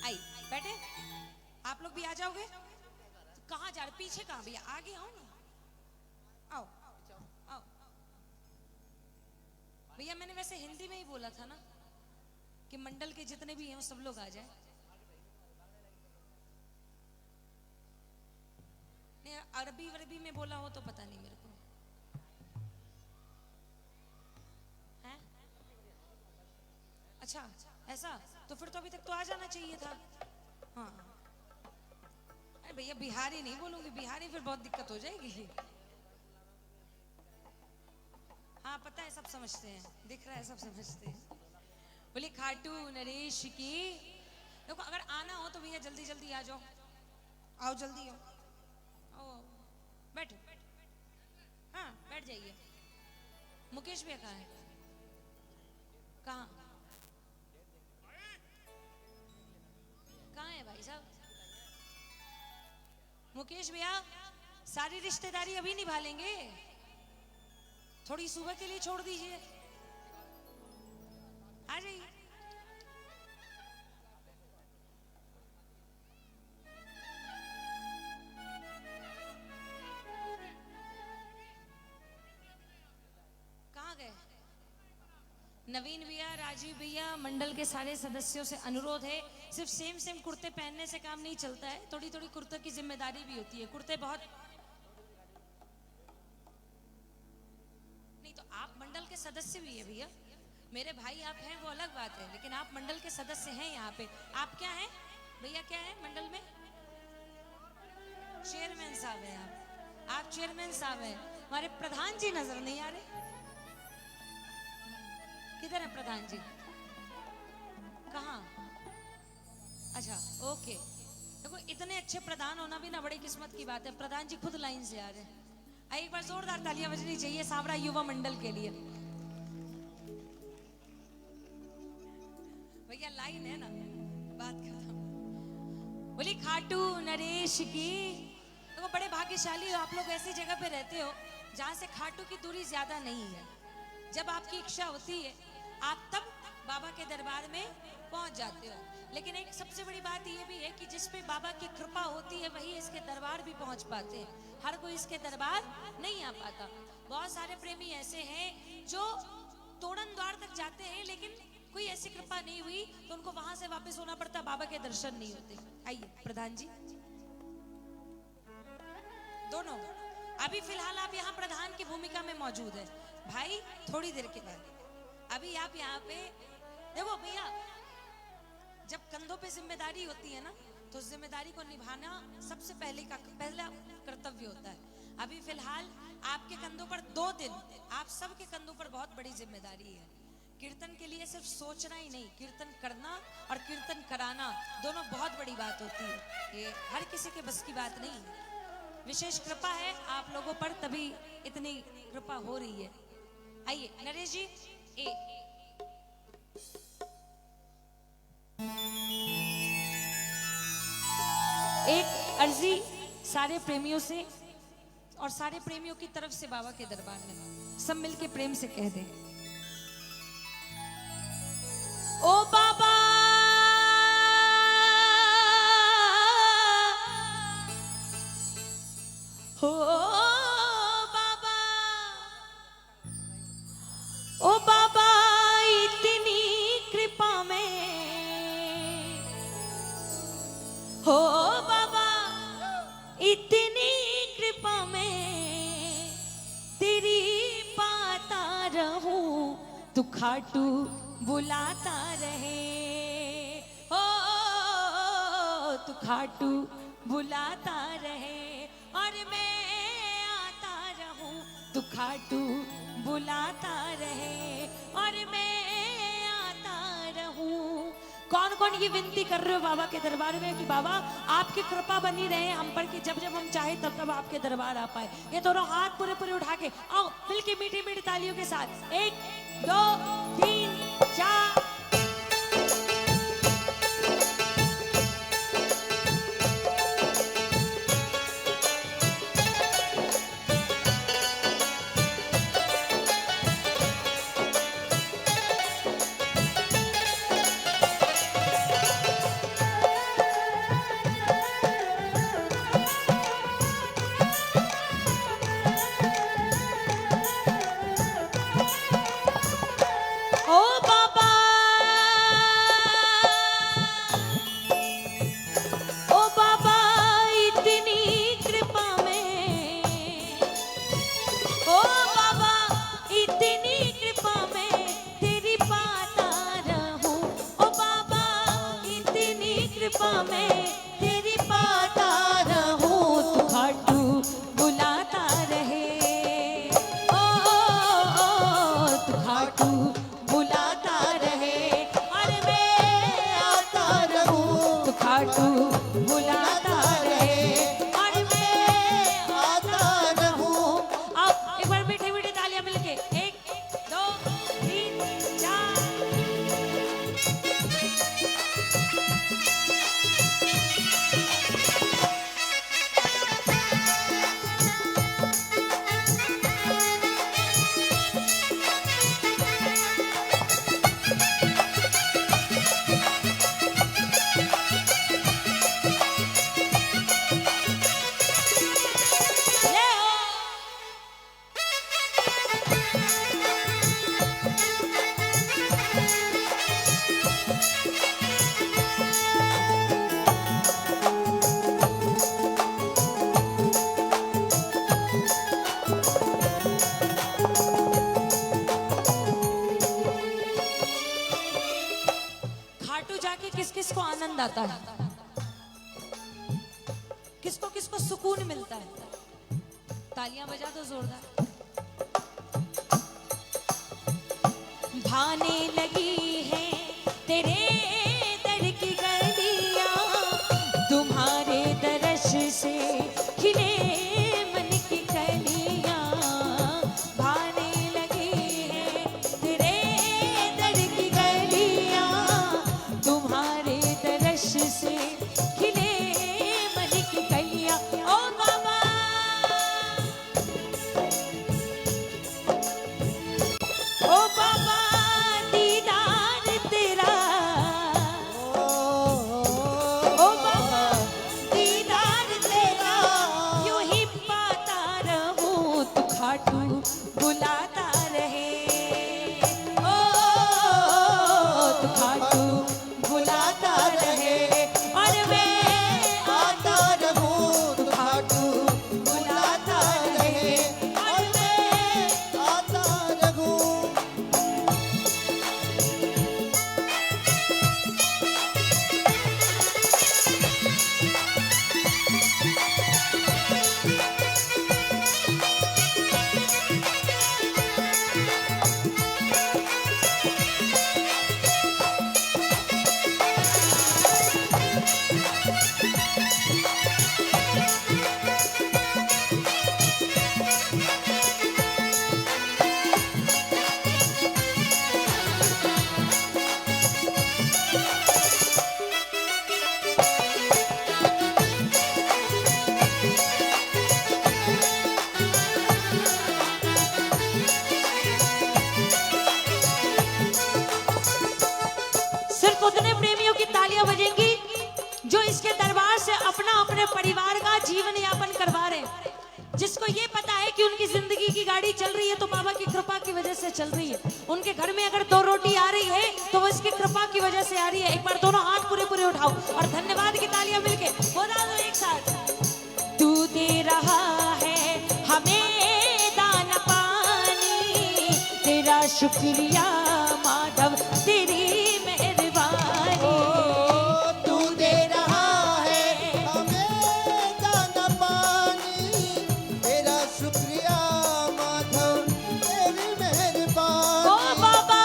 आई बैठे, आप लोग भी आ जाओगे? तो कहाँ जा रहे, पीछे कहाँ भैया, आगे आओ ना, आओ आओ भैया। मैंने वैसे हिंदी में ही बोला था ना कि मंडल के जितने भी हैं वो सब लोग आ जाए। नहीं, अरबी में बोला हो तो पता नहीं मेरे को है। अच्छा ऐसा, तो फिर तो अभी तक तो आ जाना चाहिए था। हाँ अरे भैया बिहारी नहीं बोलूंगी, बिहारी फिर बहुत दिक्कत हो जाएगी। हाँ पता है, सब समझते हैं, दिख रहा है सब समझते हैं। बोले खाटू नरेश की। देखो अगर आना हो तो भैया जल्दी जल्दी आ जाओ, आओ जल्दी आओ, बैठो, हाँ बैठ जाइए। मुकेश भैया कहाँ है? कहाँ है भाई साहब? मुकेश भैया सारी रिश्तेदारी अभी निभा लेंगे, थोड़ी सुबह के लिए छोड़ दीजिए, आ जाइए। कहाँ गए? नवीन भैया, राजीव भैया, मंडल के सारे सदस्यों से अनुरोध है, सिर्फ सेम कुर्ते पहनने से काम नहीं चलता है, थोड़ी थोड़ी कुर्ते की जिम्मेदारी भी होती है। कुर्ते बहुत नहीं तो आप मंडल के सदस्य भी है भैया, मेरे भाई आप हैं वो अलग बात है, लेकिन आप मंडल के सदस्य हैं यहाँ पे। आप क्या हैं भैया, क्या है मंडल में? चेयरमैन साहब हैं आप चेयरमैन साहब हैं। हमारे प्रधान जी नजर नहीं आ रहे, किधर है प्रधान जी? कहाँ? अच्छा ओके। देखो इतने अच्छे प्रधान होना भी ना बड़ी किस्मत की बात है। प्रधान जी खुद लाइन से आ रहे हैं। आइए एक बार जोरदार तालियां बजनी चाहिए सावरा युवा मंडल के लिए। भैया लाइन है ना, बात खत्म। बोली खाटू नरेश की। देखो बड़े भाग्यशाली हो आप लोग, ऐसी जगह पे रहते हो जहां से खाटू की दूरी ज्यादा नहीं है। जब आपकी इच्छा होती है आप तब बाबा के दरबार में पहुंच जाते हो। लेकिन एक सबसे बड़ी बात यह भी है कि जिस पे बाबा की कृपा होती है वही इसके दरबार भी पहुंच पाते हैं। हर कोई इसके दरबार नहीं आ पाता। बहुत सारे प्रेमी ऐसे हैं जो तोड़न द्वार तक जाते हैं, लेकिन कोई ऐसी कृपा नहीं हुई तो उनको वहां से वापस होना पड़ता, बाबा के दर्शन नहीं होते। आइए प्रधान जी दोनों, अभी फिलहाल आप यहाँ प्रधान की भूमिका में मौजूद है भाई। थोड़ी देर के बाद अभी आप यहाँ पे देखो भैया, जब कंधों पे जिम्मेदारी होती है ना तो उस जिम्मेदारी को निभाना सबसे पहला कर्तव्य होता है। अभी फिलहाल आपके कंधों पर 2 दिन, आप सबके कंधों पर बहुत बड़ी जिम्मेदारी है। कीर्तन के लिए सिर्फ सोचना ही नहीं, कीर्तन करना और कीर्तन कराना दोनों बहुत बड़ी बात होती है। ये हर किसी के बस की बात नहीं है। विशेष कृपा है आप लोगों पर, तभी इतनी कृपा हो रही है। आइए नरेश जी एक अर्जी सारे प्रेमियों से और सारे प्रेमियों की तरफ से बाबा के दरबार में सब मिलके प्रेम से कह दें। ओ बाबा हो बाबा, ओ बाबा इतनी कृपा में हो बाबा, इतनी कृपा में तेरी पाता रहूं, तू खाटू बुलाता रहे। हो तू खाटू बुलाता रहे और मैं आता रहूं, तू खाटू बुलाता रहे और मैं आता रहूं, कौन कौन ये विनती कर रहे हो बाबा के दरबार में कि बाबा आपकी कृपा बनी रहे हम पर कि जब जब हम चाहे तब तब आपके दरबार आ पाए। ये दोनों हाथ पूरे पूरे उठा के आओ मिलके मीठी मीठी तालियों के साथ 1 2 3 4। ओ बाबा ओ बाबा इतनी कृपा में ओ बाबा इतनी कृपा में तेरी पाता रहूं। ओ बाबा इतनी कृपा में तेरी पाता रहूं। तू खाटू बुलाता रहे तू खाटू बुलाता रहे और मैं आता रहूं। तू खाटू बुलाता रहे और मैं आता रहूं। अब एक बार मीठी मीठी तालियां मिलके 1 2 3 4। ले ओ खाटू जाके किस किस को आनंद आता है, किसको किसको सुकून मिलता है। तालियां बजा दो जोरदार। भाने लगी है तेरे दर की गलियां तुम्हारे दरस से खिले मन की कलियां। भाने लगी है तेरे दर की गलियां तुम्हारे दरस से खिले मन की कलियां। ओ बाबा ओ बाबा दीदार तेरा ओ बाबा दीदार तेरा यूं ही पाता रहूं। तू खाटू बुलाता रहे ओ तू खाटू बुलाता रहे और मैं आता रहूं। तू खाटू बुलाता रहे और मैं आता रहूं। सिर्फ उतने प्रेमियों की तालियां बजेंगी जो इसके दरबार से अपना अपने परिवार का जीवन यापन करवा रहे हैं, जिसको ये पता है कि उनकी जिंदगी की गाड़ी चल रही है तो बाबा की कृपा की वजह से चल रही है। उनके घर में अगर 2 रोटी आ रही है तो वो इसकी कृपा की वजह से आ रही है। एक बार दोनों हाथ पूरे पूरे उठाओ और धन्यवाद की तालियां मिलके बोला दो एक साथ। तू दे रहा है हमें दाना पानी तेरा शुक्रिया माधव तेरी मेहरबानी। तू दे रहा है हमें दाना पानी तेरा शुक्रिया माधव तेरी मेहरबानी। ओ बाबा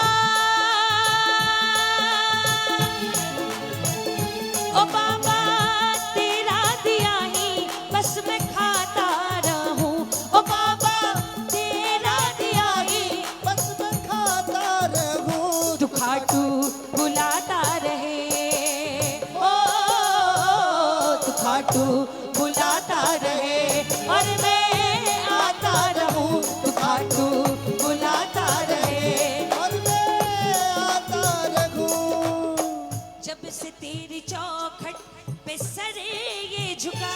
खाटू बुलाता रहे और मैं आता रहूं तू खाटू बुलाता रहे और मैं आता रहूं। जब से तेरी चौखट पे सर ये झुका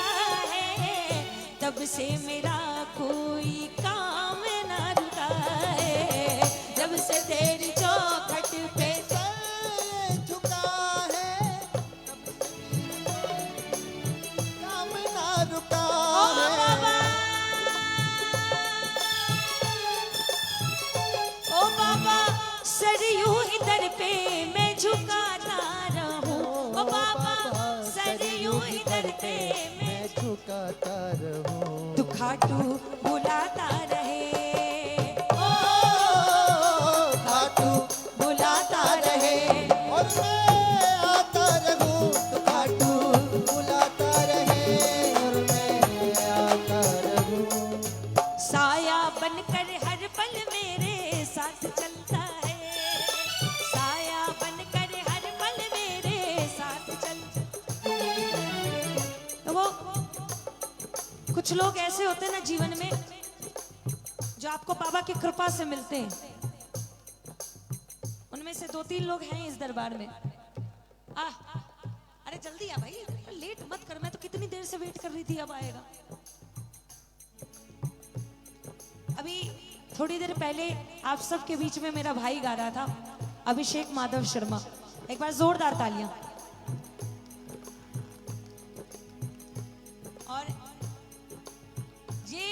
है तब से मेरा कोई काम ना रुका है जब से तेरी चौखट पे सर झुका है काम ना रुका ओ है। बाबा ओ बाबा सर यूं ही दर पे मैं झुकाता रहूं ओ बाबा सर यूं ही दर पे मैं झुकाता रहूं। तू खाटू बुलाता रहे ओ खाटू बुलाता रहे और मैं आता रहूं तो खाटू बुलाता रहे और मैं आता रहूं। साया बनकर हर पल मेरे साथ चलता है साया बनकर हर पल मेरे साथ चलता तो वो कुछ लोग ऐसे होते हैं ना जीवन में जो आपको बाबा की कृपा से मिलते हैं उनमें से 2-3 लोग हैं इस दरबार में अरे जल्दी आ भाई लेट मत कर मैं तो कितनी देर से वेट कर रही थी अब आएगा अभी थोड़ी देर पहले आप सबके बीच में मेरा भाई गा रहा था अभिषेक माधव शर्मा एक बार जोरदार तालियां और ये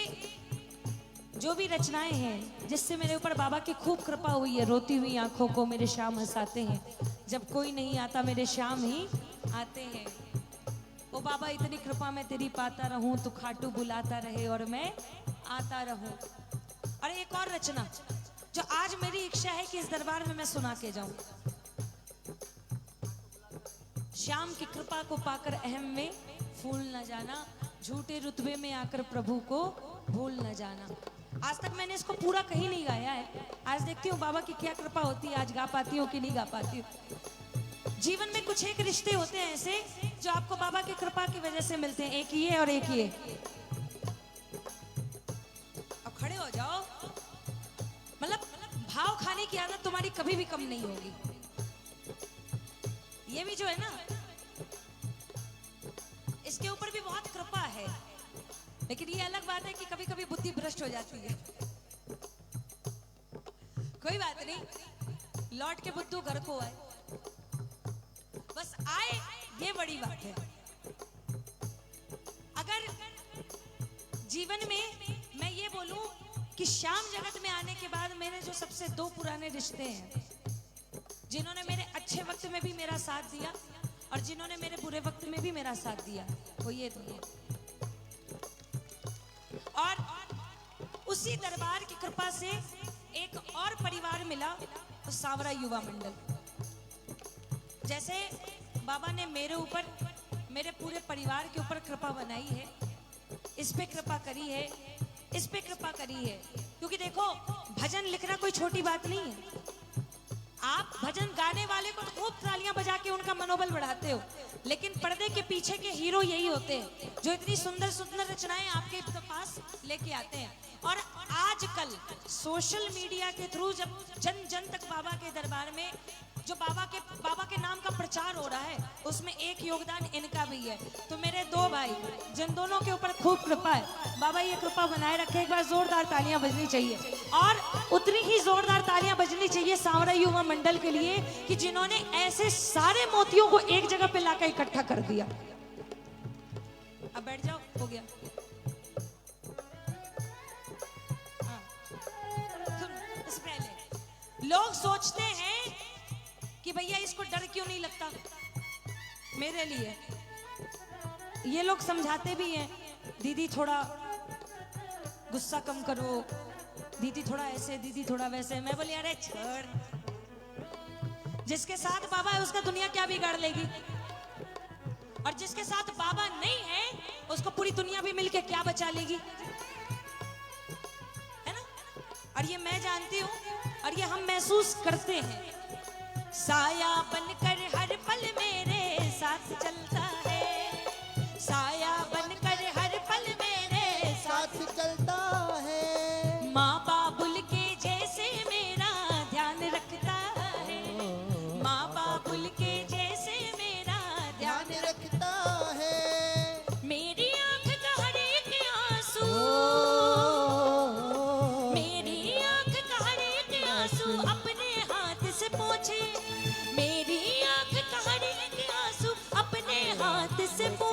जो भी रचनाएं हैं जिससे मेरे ऊपर बाबा की खूब कृपा हुई है रोती हुई आंखों को मेरे श्याम हंसाते हैं जब कोई नहीं आता मेरे श्याम ही आते हैं ओ बाबा इतनी कृपा मैं तेरी पाता रहूं तू खाटू बुलाता रहे और मैं आता रहूं और एक और रचना जो आज मेरी इच्छा है कि इस दरबार में मैं सुना के जाऊं श्याम की कृपा को पाकर अहम में फूल न जाना झूठे रुतबे में आकर प्रभु को भूल न जाना आज तक मैंने इसको पूरा कहीं नहीं गाया है आज देखती हूँ बाबा की क्या कृपा होती है आज गा पाती हूँ कि नहीं गा पाती हूँ जीवन में कुछ एक रिश्ते होते हैं ऐसे जो आपको बाबा की कृपा की वजह से मिलते हैं एक ये और एक ये अब खड़े हो जाओ मतलब भाव खाने की आदत तुम्हारी कभी भी कम नहीं होगी ये भी जो है ना इसके ऊपर भी बहुत कृपा है लेकिन ये अलग बात है कि कभी कभी बुद्धि भ्रष्ट हो जाती है कोई बात नहीं लौट के बुद्धू घर को आए बस आए ये बड़ी बात है अगर जीवन में मैं ये बोलूं कि श्याम जगत में आने के बाद मेरे जो सबसे 2 पुराने रिश्ते हैं जिन्होंने मेरे अच्छे वक्त में भी मेरा साथ दिया और जिन्होंने मेरे बुरे वक्त में भी मेरा साथ दिया वो ये तो ये और उसी दरबार की कृपा से एक और परिवार मिला तो सांवरा युवा मंडल जैसे बाबा ने मेरे ऊपर मेरे पूरे परिवार के ऊपर कृपा बनाई है इस पे कृपा करी है इस पे कृपा करी है क्योंकि देखो भजन लिखना कोई छोटी बात नहीं है आप भजन गाने वाले को तो खूब तालियां बजा के उनका मनोबल बढ़ाते हो लेकिन पर्दे के पीछे के हीरो यही होते हैं जो इतनी सुंदर सुंदर रचनाएं आपके पास लेके आते हैं और आजकल सोशल मीडिया के थ्रू जब जन जन तक बाबा के दरबार में जो बाबा के नाम का प्रचार हो रहा है उसमें एक योगदान इनका भी है तो मेरे 2 भाई जिन दोनों के ऊपर खूब कृपा है बाबा ये कृपा बनाए रखे एक बार जोरदार तालियां बजनी चाहिए और उतनी ही जोरदार तालियां बजनी चाहिए सांवरा युवा मंडल के लिए कि जिन्होंने ऐसे सारे मोतियों को एक जगह पे लाकर इकट्ठा कर दिया अब बैठ जाओ हो गया लोग सोचते हैं कि भैया इसको डर क्यों नहीं लगता मेरे लिए ये लोग समझाते भी हैं दीदी थोड़ा गुस्सा कम करो दीदी थोड़ा ऐसे दीदी थोड़ा वैसे मैं बोली अरे छोड़ जिसके साथ बाबा है उसका दुनिया क्या बिगाड़ लेगी और जिसके साथ बाबा नहीं है उसको पूरी दुनिया भी मिलके क्या बचा लेगी है ना और ये मैं जानती हूँ और ये हम महसूस करते हैं साया बनकर हर पल मेरे साथ चलता है साया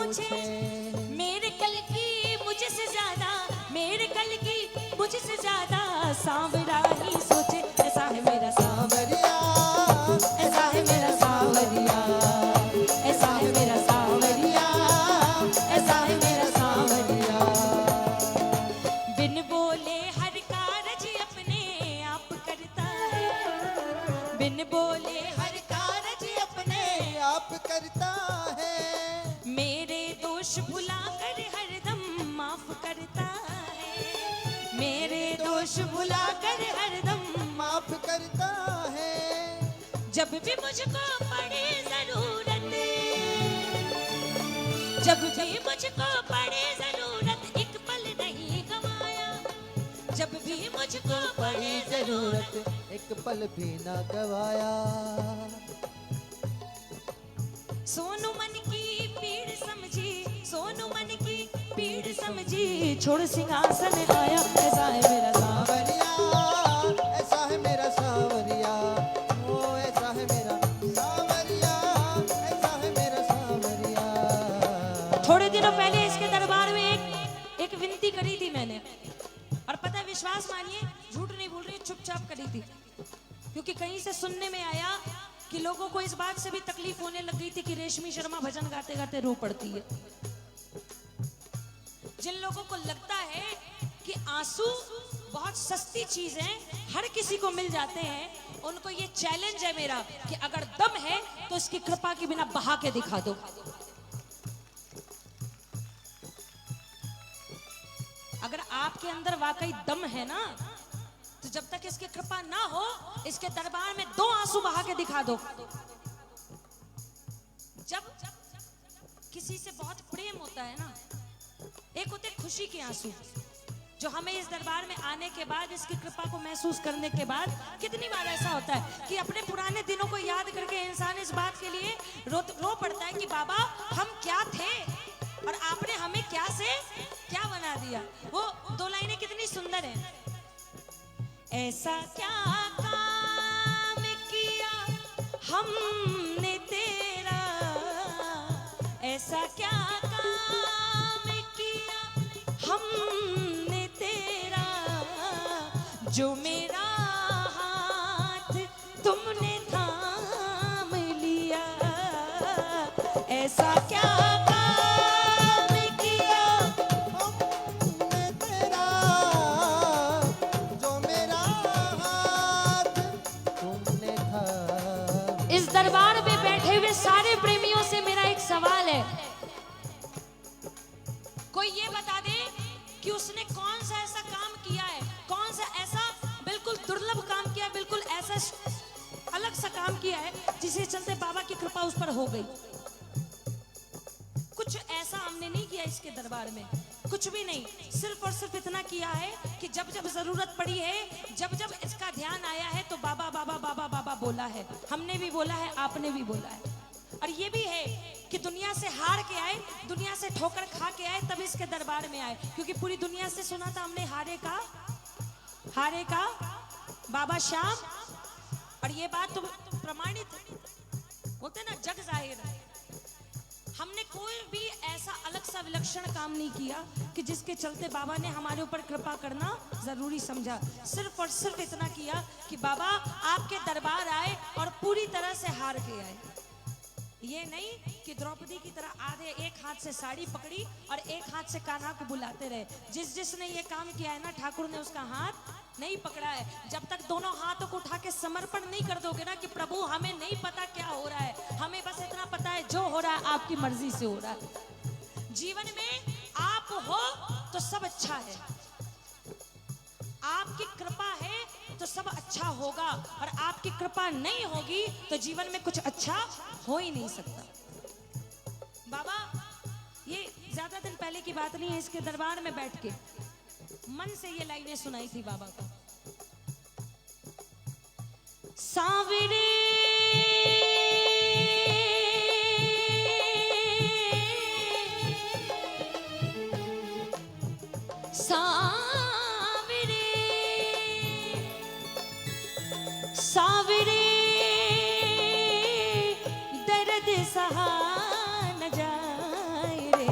पूछे मेरे कल की मुझसे ज्यादा, मेरे कल की मुझसे ज्यादा सांवरा ही सोचे। ऐसा है मेरा सांवरिया, ऐसा है मेरा सांवरिया, ऐसा है मेरा सांवरिया, ऐसा है मेरा सांवरिया। बिन बोले हर कारज अपने आप करता है, बिन बोले हर कारज अपने आप करता है। मेरे दोष भुला कर हरदम माफ करता है, मेरे दोष भुला कर हरदम माफ करता है। जब भी मुझको पड़े जरूरत, जब भी मुझको पड़े जरूरत एक पल नहीं गवाया, जब भी मुझको पड़े जरूरत एक पल भी ना गवाया। सोनू मन की पीड़ समझी, सोनू मन की पीड़ समझी, छोड़ सिंहासन आया। ऐसा है मेरा सांवरिया, सांवरिया, ऐसा है मेरा सांवरिया, ओ ऐसा है मेरा सांवरिया, ऐसा है मेरा सांवरिया। थोड़े दिनों पहले इसके दरबार में एक विनती करी थी मैंने, और पता है, विश्वास मानिए, झूठ नहीं बोल रही, चुपचाप करी थी, क्योंकि कहीं से सुनने में आया कि लोगों को इस बात से भी तकलीफ होने लग गई थी कि रेशमी शर्मा भजन गाते गाते रो पड़ती है। जिन लोगों को लगता है कि आंसू बहुत सस्ती चीज है, हर किसी को मिल जाते हैं, उनको ये चैलेंज है मेरा कि अगर दम है तो इसकी कृपा के बिना बहा के दिखा दो। अगर आपके अंदर वाकई दम है ना, तो जब तक इसकी कृपा ना हो, इसके दरबार में 2 आंसू बहा के दिखा दो। जब किसी से बहुत प्रेम होता है ना, एक होते खुशी के आंसू, जो हमें इस दरबार में आने के बाद, इसकी कृपा को महसूस करने के बाद, कितनी बार ऐसा होता है कि अपने पुराने दिनों को याद करके इंसान इस बात के लिए रो पड़ता है कि बाबा हम क्या थे और आपने हमें क्या से क्या बना दिया। वो 2 लाइनें कितनी सुंदर हैं। ऐसा क्या काम किया हमने तेरा, ऐसा क्या काम किया हमने तेरा, जो मेरा हाथ तुमने थाम लिया। ऐसा क्या काम किया हमने तेरा, जो मेरा हाथ तुमने था। इस दरबार में बैठे हुए सारे प्रेमियों से मेरा एक सवाल है, कोई ये बता दे कि उसने कौन सा ऐसा काम किया है, कौन सा ऐसा बिल्कुल दुर्लभ काम किया, बिल्कुल ऐसा अलग सा काम किया है जिसके चलते बाबा की कृपा उस पर हो गई। कुछ ऐसा हमने नहीं किया इसके दरबार में, कुछ भी नहीं, सिर्फ और सिर्फ इतना किया है कि जब जब जरूरत पड़ी है, जब जब इसका ध्यान आया है, तो बाबा बाबा बाबा बाबा बोला है। हमने भी बोला है, आपने भी बोला है। और ये भी है कि दुनिया से हार के आए, दुनिया से ठोकर खा के आए, तब इसके दरबार में आए, क्योंकि पूरी दुनिया से सुना था हमने हारे का बाबा श्याम। और ये बात तो प्रमाणित बोलते ना, जग जाहिर है। हमने कोई भी ऐसा अलग सा विलक्षण काम नहीं किया कि जिसके चलते बाबा ने हमारे ऊपर कृपा करना जरूरी समझा। सिर्फ और सिर्फ इतना किया कि बाबा आपके दरबार आए और पूरी तरह से हार के आए। ये नहीं कि द्रौपदी की तरह आधे एक हाथ से साड़ी पकड़ी और एक हाथ से कान्हा को बुलाते रहे। जिसने ये काम किया है ना, ठाकुर ने उसका हाथ नहीं पकड़ा है। जब तक दोनों हाथों को उठा के समर्पण नहीं कर दोगे ना कि प्रभु हमें नहीं पता क्या हो रहा है, हमें बस इतना पता है जो हो रहा है आपकी मर्जी से हो रहा है। जीवन में आप हो तो सब अच्छा है, आपकी कृपा है तो सब अच्छा होगा, और आपकी कृपा नहीं होगी तो जीवन में कुछ अच्छा हो ही नहीं सकता। बाबा ये ज्यादा दिन पहले की बात नहीं है, इसके दरबार में बैठ के मन से ये लाइनें सुनाई थी बाबा को। सांवरे सांवरे सांवरे दर्द सहा न जाए रे,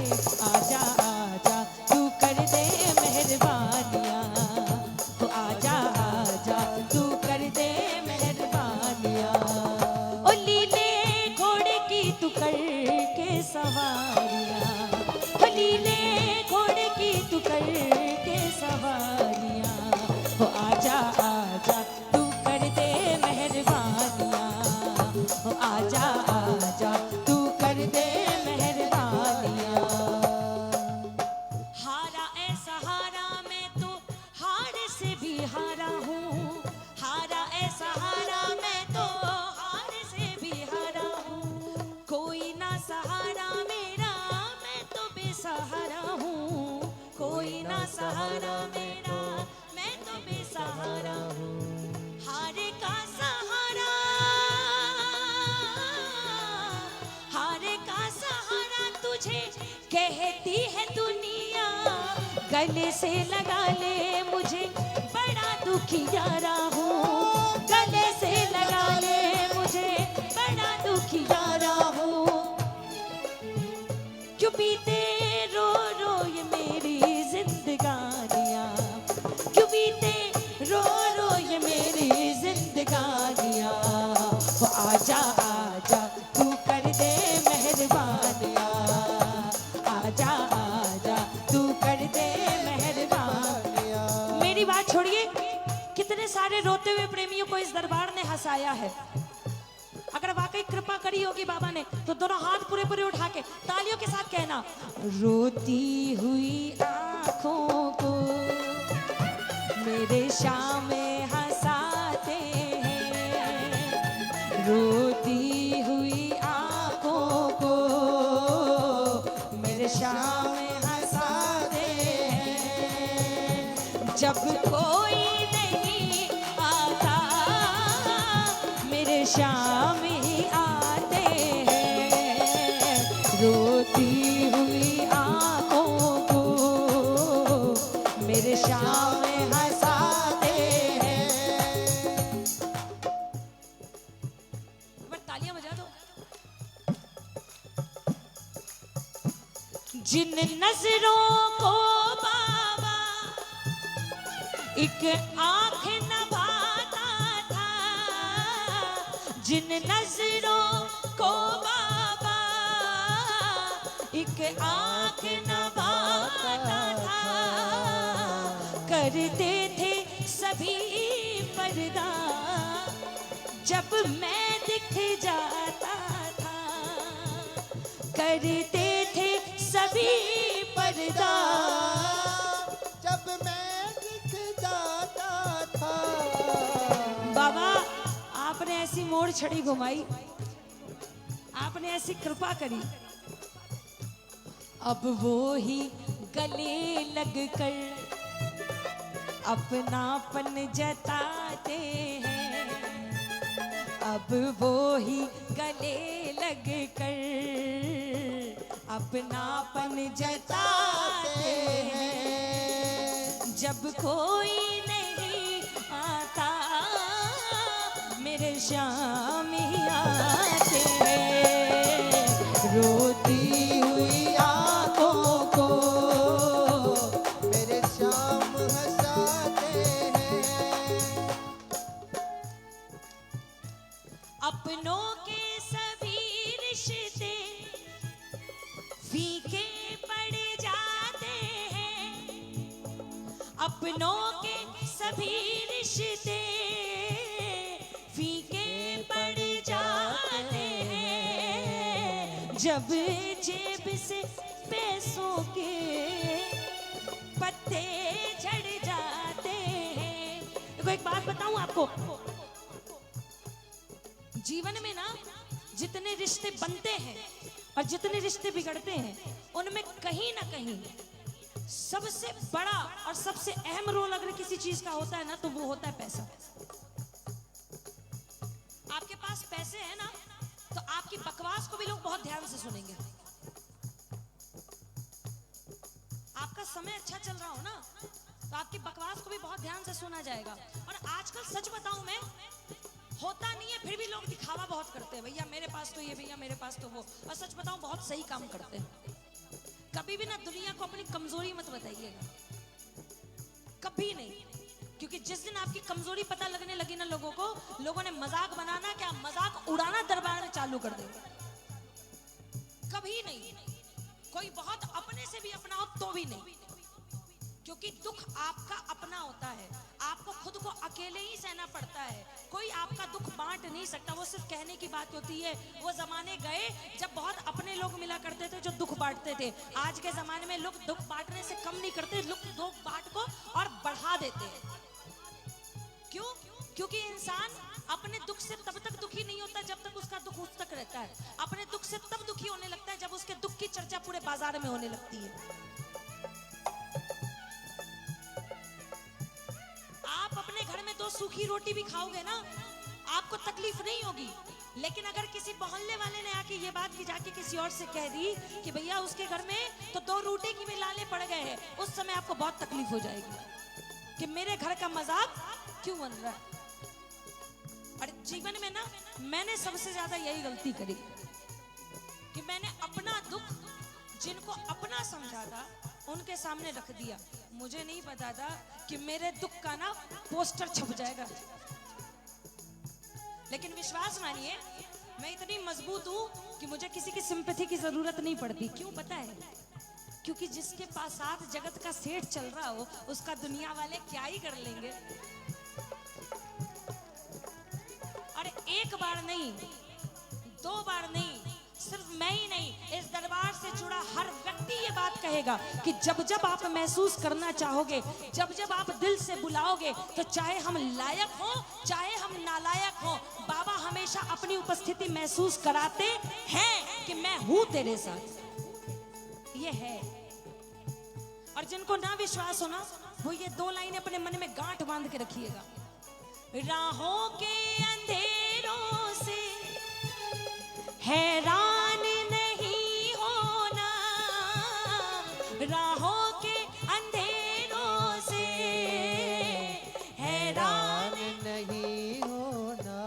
के सवारियां, हो लीले घोड़े की तू कर के सवारियां, हो आजा आजा तू कर दे मेहरबानियां, हो आजा आजा तू कर दे मेहरबानियां। हारा ऐसा हारा मैं तो हार से भी हारा हूँ, हारा ऐसा हारा मैं तो हार से भी हारा हूँ, कोई ना सहारा मेरा मैं तो बेसहारा हूँ, कोई ना सहारा मेरा मैं तो बेसहारा हूँ। हारे का सहारा, हारे का सहारा तुझे कहती है दुनिया, गले से लगा ले मुझे बड़ा दुखियारा हूँ, गले से लगा ले मुझे बड़ा दुखियारा हूँ। क्यों बीते रो रो ये मेरी जिंदगानियाँ, क्यों बीते रो रो ये मेरी जिंदगानियाँ, हो आजा आजा तू कर दे मेहरबानियाँ, आजा आजा तू कर दे मेहरबानियाँ। मेरी बात छोड़िए, कितने सारे रोते हुए प्रेमियों को इस दरबार ने हंसाया है। अगर वाकई कृपा करी होगी बाबा ने तो दोनों हाथ पूरे पूरे उठा के तालियों के साथ कहना, रोती हुई आंखों को मेरे शाम हंसाते हैं, रोती हुई आंखों को मेरे शाम हंसाते हैं, जब कोई नहीं आता मेरे शाम ही आते हैं, रोती हुई आंखों को मेरे शाम हंसाते हैं। बट तालियां बजा दो। जिन नजरों को बाबा एक आंख नभाता था, जिन नजरों को बाबा एक आंख नभाता था, करते थे सभी पर्दा जब मैं दिख जाता था, करते थे सभी पर्दा जब मैं दिख जाता था। बाबा आपने ऐसी मोड़ छड़ी घुमाई, आपने ऐसी कृपा करी, अब वो ही गले लग कर अपनापन जताते हैं, अब वो ही गले लग कर अपनापन जताते हैं, जब कोई नहीं आता मेरे शाम ही आते हैं, रोती हुई आंखों को मेरे शाम हंसाते हैं। अपनों के सभी रिश्ते फीके पड़ जाते हैं, अपनों के सभी रिश्ते फीके पड़ जाते हैं, जब जेब से पैसों के पत्ते झड़ जाते हैं। देखो एक बात बताऊं आपको, जीवन में ना जितने रिश्ते बनते हैं और जितने रिश्ते बिगड़ते हैं, उनमें कहीं ना कहीं सबसे बड़ा और सबसे अहम रोल अगर किसी चीज का होता है ना तो वो होता है पैसा। आपके पास पैसे हैं ना तो आपकी बकवास को भी लोग बहुत ध्यान से सुनेंगे। आपका समय अच्छा चल रहा हो ना तो आपकी बकवास को भी बहुत ध्यान से सुना जाएगा। और आजकल सच बताऊं मैं, होता नहीं है फिर भी लोग दिखावा बहुत करते हैं, भैया मेरे पास तो ये, भैया मेरे पास तो वो। और सच बताऊं बहुत सही काम करते हैं। कभी भी ना दुनिया को अपनी कमजोरी मत बताइएगा, कभी नहीं, क्योंकि जिस दिन आपकी कमजोरी पता लगने लगी ना लोगों को, लोगों ने मजाक बनाना क्या मजाक उड़ाना दरबार में चालू कर देंगे। कभी नहीं। कोई बहुत अपने से भी अपना हो तो भी नहीं, क्योंकि दुख आपका अपना होता है, आपको खुद को अकेले ही सहना पड़ता है। कोई आपका दुख बांट नहीं सकता, वो सिर्फ कहने की बात होती है। वो जमाने गए जब बहुत अपने लोग मिला करते थे जो दुख बांटते थे। आज के जमाने में लोग दुख बांटने से कम नहीं करते, लोग दुख बांट को और बढ़ा देते हैं। क्यों? क्योंकि इंसान अपने दुख से तब तक दुखी नहीं होता जब तक उसका दुख उस तक रहता है। अपने दुख से तब दुखी होने लगता है जब उसके दुख की चर्चा पूरे बाजार में होने लगती है। आप अपने घर में 2 सूखी रोटी भी खाओगे ना, आपको तकलीफ नहीं होगी। लेकिन अगर किसी मोहल्ले वाले ने आके ये बात की जाके किसी और से कह दी कि भैया उसके घर में तो 2 रोटी की भी लाले पड़ गए हैं, उस समय आपको बहुत तकलीफ हो जाएगी कि मेरे घर का मजाक क्यों बन रहा है। और जीवन में ना मैंने सबसे ज्यादा यही गलती करी कि मैंने अपना दुख जिनको अपना समझा था उनके सामने रख दिया। मुझे नहीं पता था कि मेरे दुख का ना पोस्टर छप जाएगा। लेकिन विश्वास मानिए मैं इतनी मजबूत हूं कि मुझे किसी की सिंपैथी की जरूरत नहीं पड़ती। क्यों पता है? क्योंकि जिसके पास साथ जगत का सेठ चल रहा हो उसका दुनिया वाले क्या ही कर लेंगे। और एक बार नहीं, 2 बार नहीं, सिर्फ मैं ही नहीं, इस दरबार से जुड़ा हर व्यक्ति ये बात कहेगा कि जब जब आप महसूस करना चाहोगे, जब जब आप दिल से बुलाओगे, तो चाहे हम लायक हो चाहे हम नालायक हो, बाबा हमेशा अपनी उपस्थिति महसूस कराते हैं कि मैं हूं तेरे साथ। ये है। और जिनको ना विश्वास हो ना, वो ये 2 लाइनें अपने मन में गांठ बांध के रखिएगा। राहों के अंधेरों से हैरान नहीं होना, राहों के अंधेरों से हैरान नहीं होना,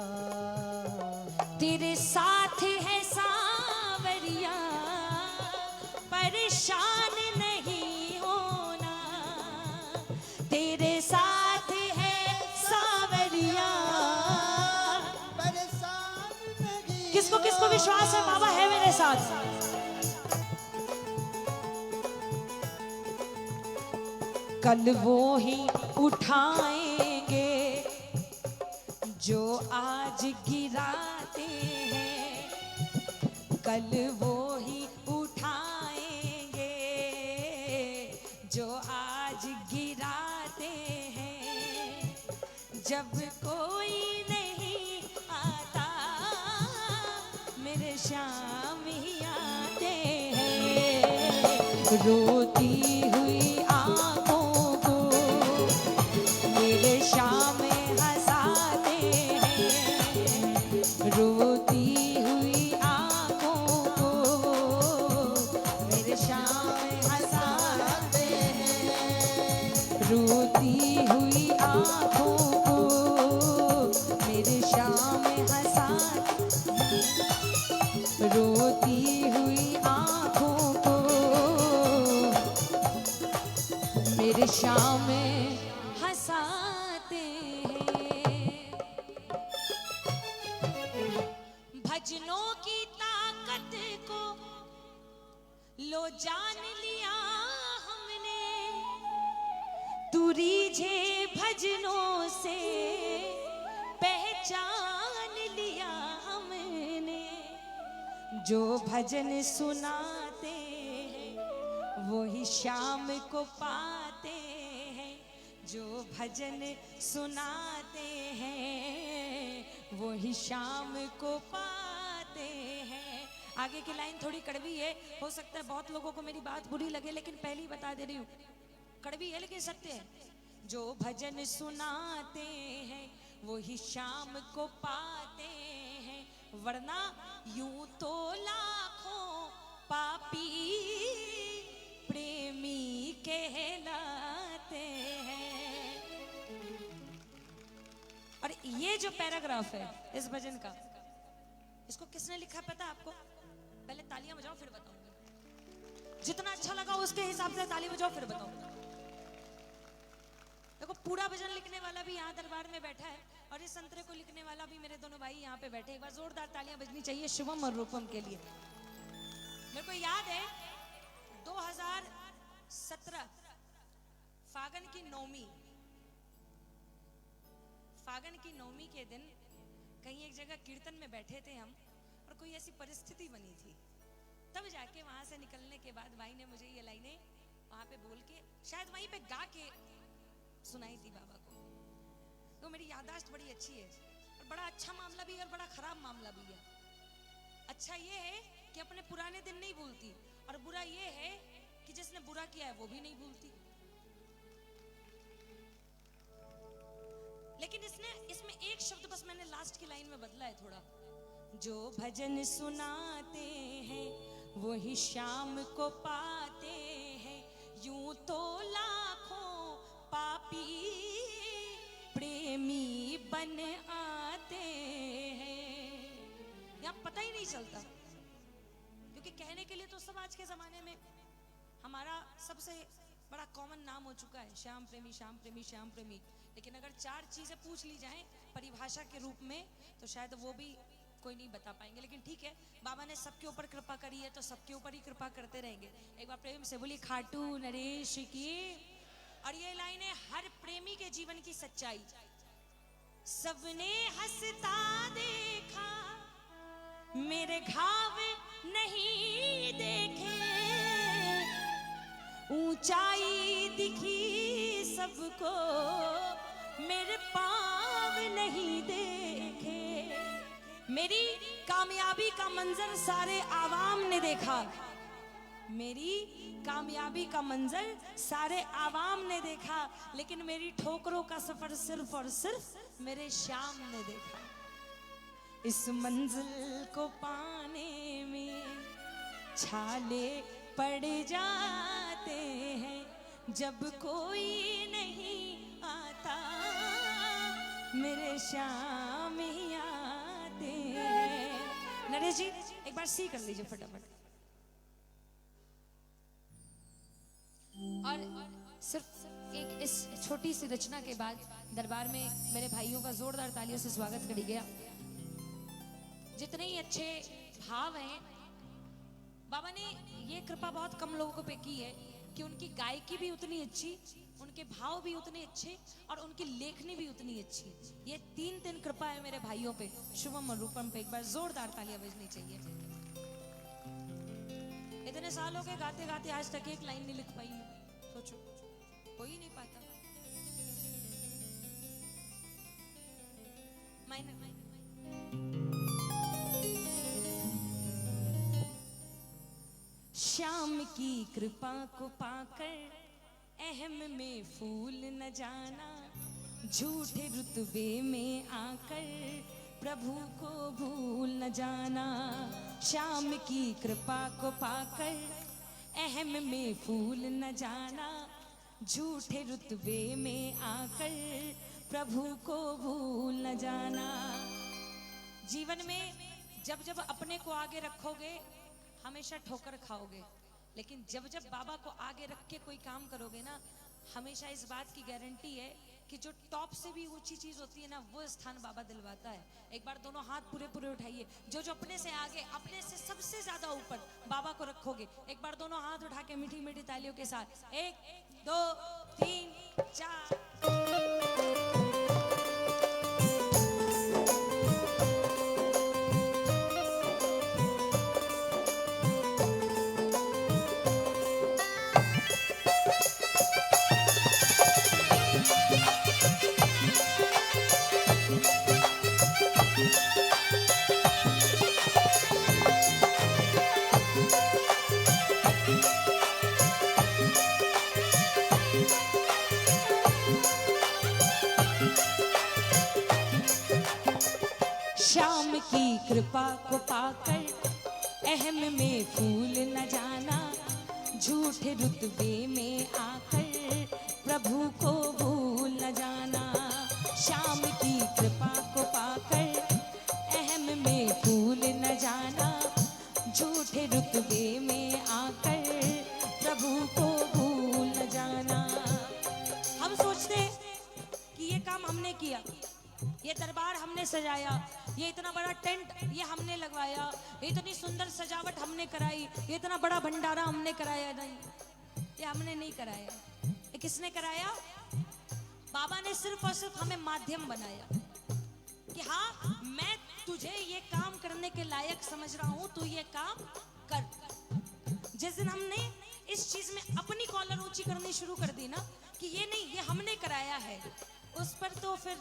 तेरे साथ है सांवरिया परेशान नहीं होना, तेरे साथ है सांवरिया। परेशान नहीं। किसको किसको विश्वास है बाबा है मेरे साथ? कल वो ही उठाएंगे जो आज गिराते हैं, कल वो ही उठाएंगे जो आज गिराते हैं। जब कोई नहीं आता मेरे शाम ही आते हैं। रोती हुई आंखों को मेरे शाम हंसाते हैं, रोती हुई आंखों को मेरे शाम हंसाते हैं, रोती हुई आंखों को मेरे शाम हंसाते, रोती हुई आंखों को मेरे शाम हंसाते हैं। भजनों की ताकत को लो जान लिया हमने, तू रीझे भजनों से पहचान लिया हमने। जो भजन सुनाते हैं वही शाम को पाते हैं, जो भजन सुनाते हैं वही शाम को पाते हैं। आगे की लाइन थोड़ी कड़वी है, हो सकता है बहुत लोगों को मेरी बात बुरी लगे, लेकिन पहले ही बता दे रही हूँ, कड़वी है लेकिन सत्य है। जो भजन सुनाते हैं वही शाम को पाते हैं, वरना यूं तो लाखों पापी प्रेमी कहलाते हैं। और ये जो पैराग्राफ है इस भजन का, इसको किसने लिखा पता आपको? पहले तालियां बजाओ फिर बताऊंगी। जितना अच्छा लगा उसके हिसाब से ताली बजाओ फिर बताऊंगी। देखो पूरा भजन लिखने वाला भी यहाँ दरबार में बैठा है और इस संतरे को लिखने वाला भी मेरे दोनों भाई यहाँ पे बैठे। एक बार जोरदार तालियां बजनी चाहिए शिवम और रूपम के लिए। मेरे को याद है 2017 फागन की नौमी के दिन कहीं एक जगह कीर्तन में बैठे थे हम, और कोई ऐसी परिस्थिति बनी थी, तब जाके वहां से निकलने के बाद भाई ने मुझे ये लाइनें वहां पे बोल के, शायद वहीं पे गा के सुनाई थी बाबा को। तो मेरी याददाश्त बड़ी अच्छी है, और बड़ा अच्छा मामला भी है और बड़ा खराब मामला भी है। अच्छा ये है कि अपने पुराने दिन नहीं भूलती, और बुरा ये है कि जिसने बुरा किया है वो भी नहीं भूलती। लेकिन इसमें एक शब्द बस मैंने लास्ट की लाइन में बदला है थोड़ा। जो भजन सुनाते हैं वही शाम को पाते हैं, यूं तो लाखों पापी प्रेमी बन आते हैं। यहाँ पता ही नहीं चलता, क्योंकि कहने के लिए तो सब आज के जमाने में हमारा सबसे बड़ा कॉमन नाम हो चुका है, श्याम प्रेमी श्याम प्रेमी श्याम प्रेमी। लेकिन अगर 4 चीजें पूछ ली जाएं परिभाषा के रूप में तो शायद वो भी कोई नहीं बता पाएंगे। लेकिन ठीक है, बाबा ने सबके ऊपर कृपा करी है तो सबके ऊपर ही कृपा करते रहेंगे। एक बार प्रेम से बोली खाटू नरेश की। और ये लाइनें हर प्रेमी के जीवन की सच्चाई। सबने हंसता देखा मेरे घाव नहीं देखे, ऊंचाई दिखी सबको मेरे पाँव नहीं देखे, मेरी कामयाबी का मंजर सारे आवाम ने देखा, मेरी कामयाबी का मंजर सारे आवाम ने देखा, लेकिन मेरी ठोकरों का सफर सिर्फ और सिर्फ मेरे श्याम ने देखा। इस मंजिल को पाने में छाले पड़ जाते हैं, जब कोई नहीं आता मेरे श्याम ही आते हैं। नरेश जी एक बार सी कर लीजिए फटाफट। और सिर्फ एक इस छोटी सी रचना के बाद दरबार में मेरे भाइयों का जोरदार तालियों से स्वागत करी गया। जितने ही अच्छे भाव हैं, बाबा ने ये कृपा बहुत कम लोगों पे की है कि उनकी गायकी भी उतनी अच्छी, उनके भाव भी उतने अच्छे और उनकी लेखनी भी उतनी अच्छी। ये 3 कृपा है मेरे भाइयों पे, शुभम और रूपम पे। एक बार जोरदार तालियां बजनी चाहिए। इतने साल हो गए गाते गाते, आज तक एक लाइन नहीं लिख पाई मैं। सोचो, हो ही नहीं पाता। श्याम की कृपा को पाकर अहम में फूल न जाना, झूठे रुतबे में आकर प्रभु को भूल न जाना। श्याम की कृपा को पाकर अहम में फूल न जाना, झूठे रुतबे में आकर प्रभु को भूल न जाना। जीवन में जब जब अपने को आगे रखोगे हमेशा ठोकर खाओगे, लेकिन जब जब बाबा को आगे रख के कोई काम करोगे ना, हमेशा इस बात की गारंटी है कि जो टॉप से भी ऊंची चीज होती है ना, वो स्थान बाबा दिलवाता है। एक बार दोनों हाथ पूरे पूरे उठाइए। जो जो अपने से आगे, अपने से सबसे ज्यादा ऊपर बाबा को रखोगे, एक बार दोनों हाथ उठा के मीठी मीठी तालियों के साथ 1 2 3 4। श्याम की कृपा को पाकर अहम में फूल न जाना, झूठे रुतबे में आकर प्रभु को भूल न जाना। श्याम की कृपा को पाकर अहम में फूल न जाना, झूठे रुतबे में आकर प्रभु को भूल न जाना। हम सोचते कि ये काम हमने किया, ये दरबार हमने सजाया, ये इतना बड़ा टेंट ये हमने लगवाया, ये इतनी सुंदर सजावट हमने कराई, ये इतना बड़ा भंडारा हमने कराया, नहीं, ये हमने नहीं कराया। ये किसने कराया? बाबा ने सिर्फ और सिर्फ हमें माध्यम बनाया कि हाँ मैं तुझे ये काम करने के लायक समझ रहा हूं, तू ये काम कर। जिस दिन हमने इस चीज में अपनी कॉलर ऊंची करनी शुरू कर दी ना कि ये नहीं, ये हमने कराया है, उस पर तो फिर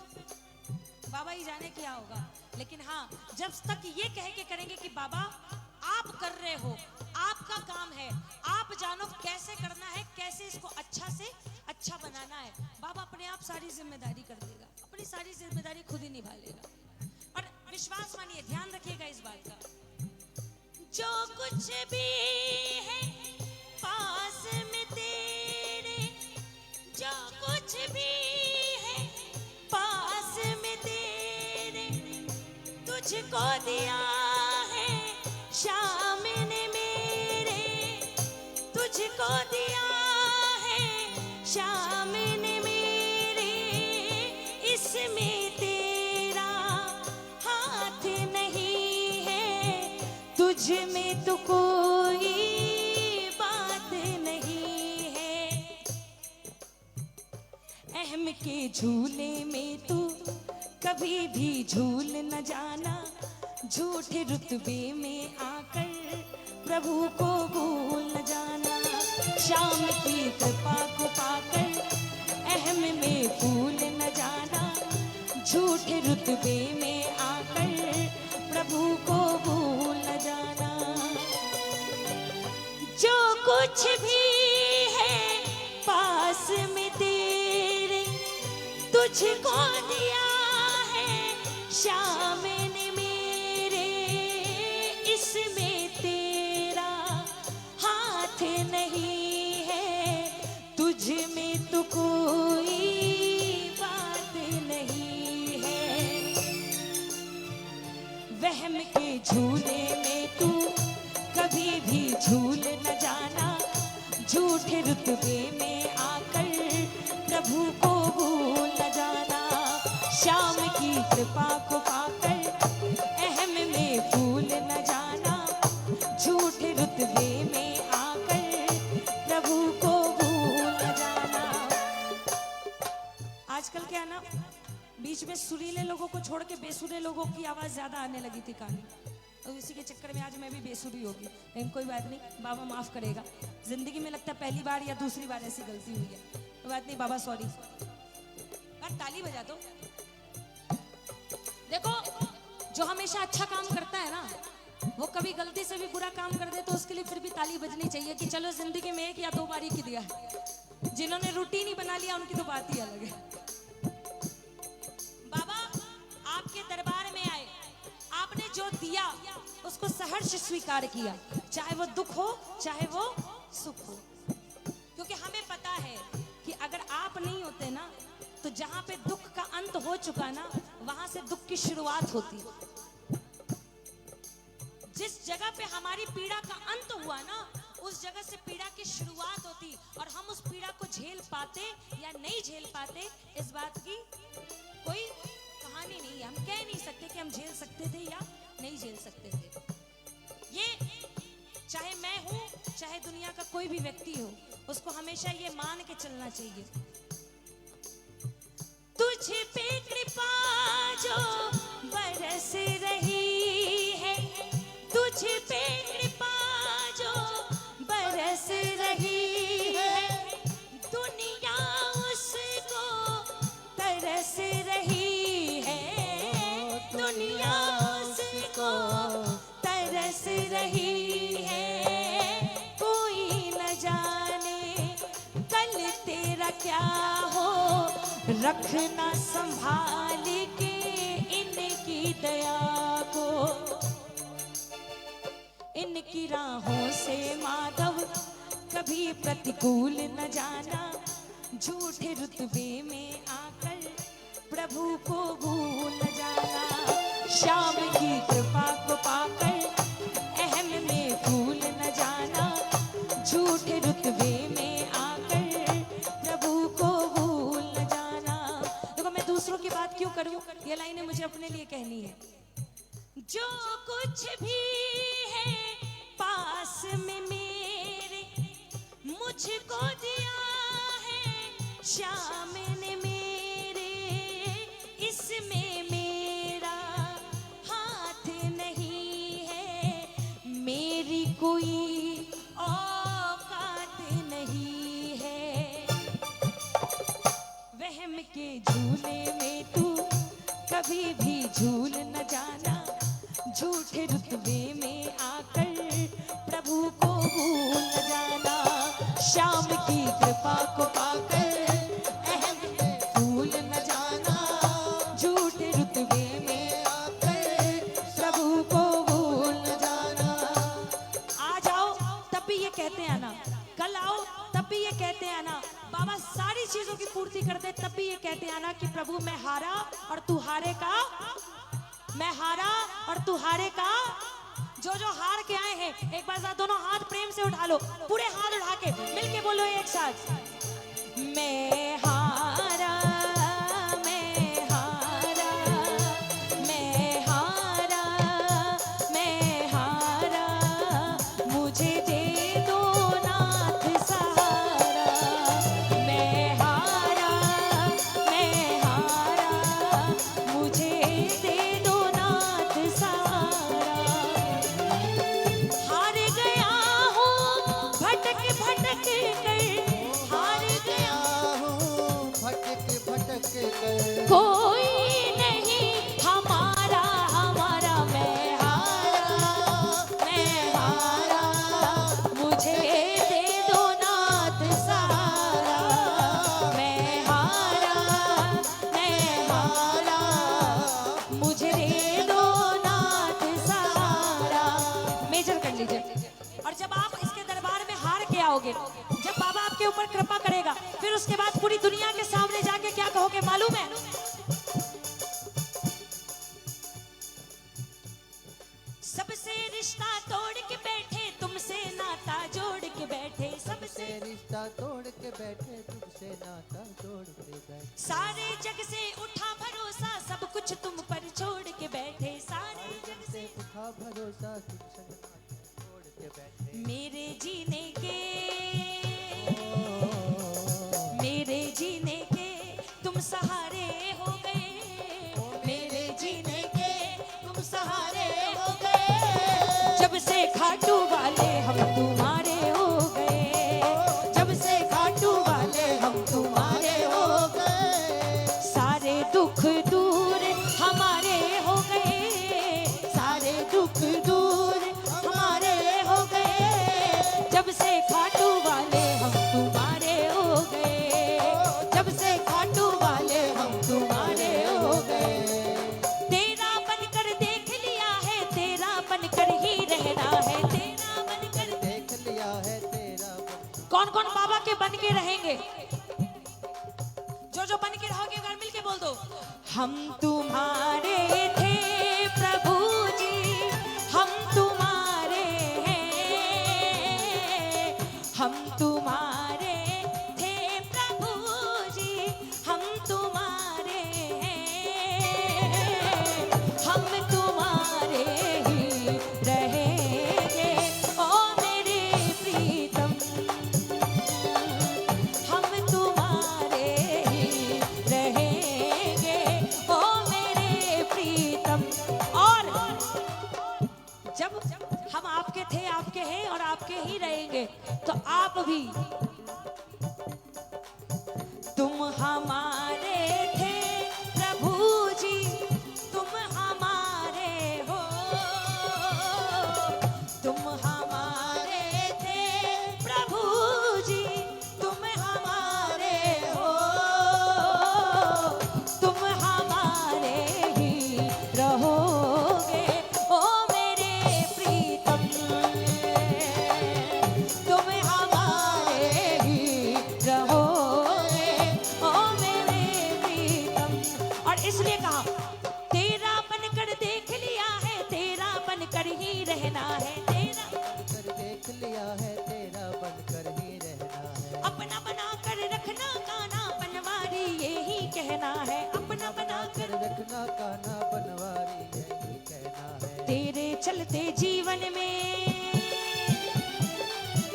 बाबा ही जाने क्या होगा। लेकिन हाँ, जब तक ये कह के करेंगे कि बाबा आप कर रहे हो, आपका काम है, आप जानो कैसे करना है, कैसे इसको अच्छा से अच्छा बनाना है, बाबा अपने आप सारी जिम्मेदारी कर देगा, अपनी सारी जिम्मेदारी खुद ही निभा लेगा। और विश्वास मानिए, ध्यान रखिएगा इस बात का, जो कुछ भी है पास में तेरे, जो कुछ भी है पास में तेरे, तुझको दिया है शाम ने मेरे, तुझको दिया है शाम ने मेरे, इसमें तेरा हाथ नहीं है, तुझ में तो कोई बात नहीं है। अहम के झूले में तू कभी भी झूल न जाना, झूठे रुतबे में आकर प्रभु को भूल न जाना, शाम की कृपा को पाकर अहम में भूल न जाना, झूठे रुतबे में आकर प्रभु को भूल न जाना। जो कुछ भी है पास में तेरे, तुझको दिया शाम ने मेरे, इसमें तेरा हाथ नहीं है, तुझ में तो कोई बात नहीं है। वहम के झूले में तू कभी भी झूल न जाना, झूठे रुतबे में आकर प्रभु को भूल न जाना, शाम की कृपा को पाकर अहम में भूल न जाना, झूठे रुतबे में आकर प्रभु को भूल न जाना। आजकल क्या है ना, बीच में सुरीले लोगों को छोड़ के बेसुरे लोगों की आवाज ज्यादा आने लगी थी कान में, तो इसी के चक्कर में आज मैं भी बेसुरी होगी, लेकिन कोई बात नहीं, बाबा माफ करेगा। जिंदगी में लगता है पहली बार या दूसरी बार ऐसी गलती हुई है, कोई बात नहीं बाबा, सॉरी। ताली बजा दो। देखो, जो हमेशा अच्छा काम करता है ना, वो कभी गलती से भी बुरा काम कर दे तो उसके लिए फिर भी ताली बजनी चाहिए कि चलो जिंदगी में एक या दो बार ही दिया है। जिन्होंने रूटीन ही बना लिया उनकी तो बात ही अलग है। बाबा आपके दरबार में आए, आपने जो दिया उसको सहर्ष स्वीकार किया, चाहे वो दुख हो चाहे वो सुख हो, क्योंकि हमें पता है कि अगर आप नहीं होते ना, तो जहां पे दुख का अंत हो चुका ना, वहां से दुख की शुरुआत होती। जिस जगह पे हमारी पीड़ा का अंत हुआ ना, उस जगह से पीड़ा की शुरुआत होती, और हम उस पीड़ा को झेल पाते या नहीं झेल पाते, इस बात की कोई कहानी नहीं है। हम कह नहीं सकते कि हम झेल सकते थे या नहीं झेल सकते थे। ये चाहे मैं हूं चाहे दुनिया का कोई भी व्यक्ति हो, उसको हमेशा ये मान के चलना चाहिए, तुझ पे कृपा जो बरस रही है, तुझ पे कृपा जो बरस रही है, दुनिया उसको तरस रही है, दुनिया उसको तरस रही है, कोई न जाने कल तेरा क्या हो, रखना संभाल के इनकी दया को, इनकी राहों से माधव कभी प्रतिकूल न जाना, झूठे रुतबे में आकर प्रभु को भूल न जाना, शाम की कृपा को पाकर अहम में भूल न जाना, झूठे रुतबे में आकर प्रभु को भूल न जाना। देखो, मैं दूसरों की बात क्यों करूं, ये लाइनें मुझे अपने लिए कहनी है। जो कुछ भी है पास में मेरे, मुझको दिया है श्याम ने मेरे, इसमें मेरा हाथ नहीं है, मेरी कोई औकात नहीं है। वहम के झूले में तू कभी भी झूल न जाना, झूठे रुतबे में आकर प्रभु को भूल न जाना। श्याम की कृपा को पाकर अहम में भूल न जाना, झूठे रुतबे में आकर प्रभु को भूल न जाना। आ जाओ तब भी ये कहते हैं ना, कल आओ तब भी ये कहते हैं ना, बाबा सारी चीजों की पूर्ति करते तब भी ये कहते हैं ना कि प्रभु मैं हारा और तू हारेगा, मैं हारा और तू हारेगा। जो जो हार के आए हैं एक बार दोनों हाथ प्रेम से उठा लो, पूरे हाथ उठा के मिलके बोलो एक साथ, मैं हारा, मैं हारा, मैं हारा, मैं हारा, मुझे दे दो नाथ सहारा। मैं हारा, मैं हारा, मुझे दे दो नाथ सहारा। हार गया हूँ भटक भटक कर, हार गया हूँ भटक भटक कर, कोई नहीं हमारा, हमारा मैं हारा, मैं हारा, मुझे दे दो नाथ सहारा। मैं हारा, मैं हारा, मुझे दे दो नाथ सहारा। मेजर कर लीजिए। और जब आप इसके दरबार में हार के आओगे, जब बाबा आपके ऊपर कृपा करेगा, फिर उसके बाद पूरी दुनिया के सामने जाके क्या कहोगे मालूम है? सबसे रिश्ता तोड़ के बैठे, तुमसे नाता जोड़ के बैठे, सबसे से रिश्ता तोड़ के बैठे, तुमसे नाता जोड़ के बैठे। सारे जग से उठा भरोसा, सब कुछ तुम पर छोड़ के बैठे, सारे जग से उठा भरोसा, तुमसे नाता जोड़ के बैठे। मेरे जीने के, मेरे जीने के तुम सहारे हो गए, मेरे जीने के तुम सहारे हो गए। जब से खाटू वाले हम तुम्हारे हो गए, जब से खाटू वाले हम तुम्हारे हो गए। सारे दुख दूर हमारे हो गए, सारे दुख दूर हमारे हो गए। जब से खाटू वाले हम तुम्हारे हो गए, जब से खाटू वाले हम तुम्हारे हो गए। तेरा बनकर देख लिया है, तेरा बनकर ही रहना है, तेरा बनकर देख लिया है तेरा बन। कौन कौन बाबा के बन के रहेंगे? जो जो बन के रहोगे अगर मिल के बोल दो, हम तुम्हारे थे प्रभु जी, हम तुम्हारे हैं, हम तुम्हारे थे प्रभु जी, हम तुम्हारे हैं, हम तुम्हारे ही रहेंगे ओ मेरे प्रीतम, हम तुम्हारे ही रहेंगे ओ मेरे प्रीतम। और जब हम आपके थे, आपके हैं और आपके ही रहेंगे, तो आप भी, तुम हमारे थे प्रभु जी, तुम हमारे हो, तुम हमारे थे प्रभु जी, तुम हमारे हो, तुम हमारे ही रहोगे ओ मेरे प्रीतम, तुम हमारे ही रहोगे ओ मेरे प्रीतम। और इसलिए कहा, तेरा बनकर देख लिया है, तेरा बनकर ही रहना है, तेरा कर देख लिया है तेरा बनकर ही रहना है। अपना बना कर रखना काना बनवारी यही कहना है, अपना बना कर कर रखना कान्हा बनवारी यही कहना है। चलते जीवन में,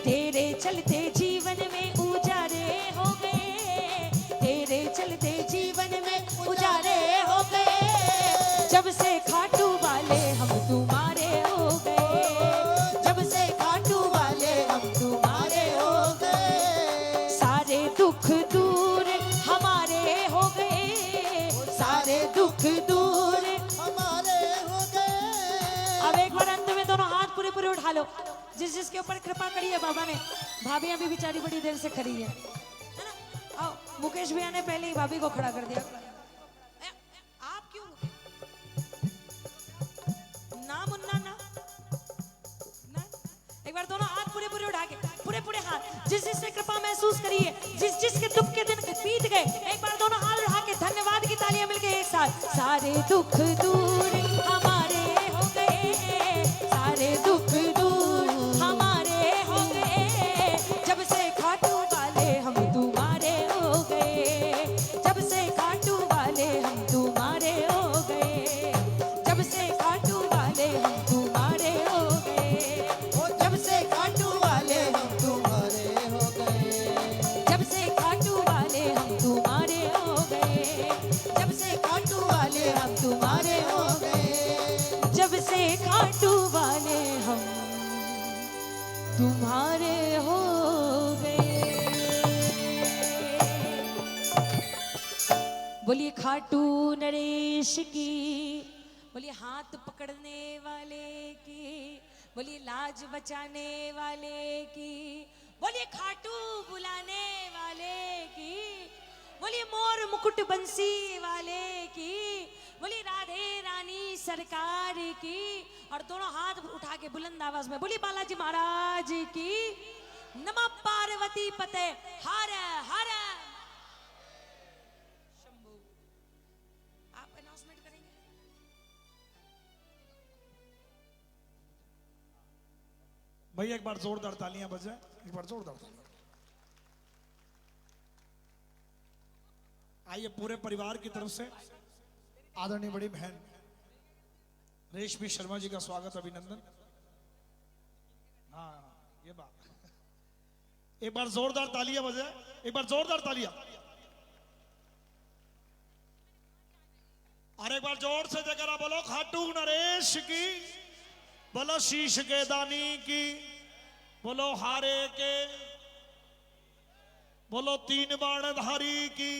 तेरे चलते जीवन में उजारे हो गए, तेरे चलते जीवन में उजारे हो गए, जब से खाटू वाले हम तुम्हारे हो गए, जब से खाटू वाले हम तुम्हारे हो गए, सारे दुख दूर हमारे हो गए, सारे दुख दूर। हमारे हो गए। अब एक बार अंत में दोनों हाथ पूरे पूरे उठा लो, जिस जिसके ऊपर कृपा करी है बाबा ने। भाभी अभी बेचारी बड़ी देर से खड़ी है ना? आओ, मुकेश भैया ने पहले ही भाभी को खड़ा कर दिया। आप क्यों रुके? ना मुन्ना ना, ना। एक बार दोनों हाथ पूरे पूरे उठा के, पूरे पूरे हाथ, जिस जिसने कृपा महसूस करी है, जिस जिसके दुख के दिन बीत गए, एक बार दोनों हाथ उठा के धन्यवाद की तालियां मिलके एक साथ। सारे दुख दूर हमारे हो गए, सारे दुख दूर हमारे हो गए, जब से खाटू वाले हम तुम्हारे हो गए, जब से खाटू वाले हम तुम्हारे हो गए, जब से खाटू वाले हम तुम्हारे हो गए, जब से खाटू वाले हम तुम्हारे हो गए, जब से खाटू वाले हम तुम्हारे हो गए, जब से खाटू वाले हम तुम्हारे हो गए, जब से खाटू वाले हम तुम्हारे हो गए। बोलिए खाटू नरेश की, बोलिए हाथ पकड़ने वाले की, बोलिए लाज बचाने वाले की, बोलिए खाटू बुलाने वाले की, बोलिए मोर मुकुट बंसी वाले की, बोलिए राधे रानी सरकार की। और दोनों हाथ उठा के बुलंद आवाज में बोलिए बालाजी महाराज की। नमः पार्वती पते हर हर शंभू। आप अनाउंसमेंट करेंगे? भैया एक बार जोरदार तालियां बजाएं, एक बार जोरदार तालियां। आइए पूरे परिवार की तरफ से आदरणीय बड़ी बहन रेशमी शर्मा जी का स्वागत, अभिनंदन। हाँ ये बात, एक बार जोरदार तालियां बजाएं, एक बार जोरदार तालियां, और एक बार जोर से जगरा बोलो खाटू नरेश की, बोलो शीश के दानी की, बोलो हारे के, बोलो तीन बाणधारी की।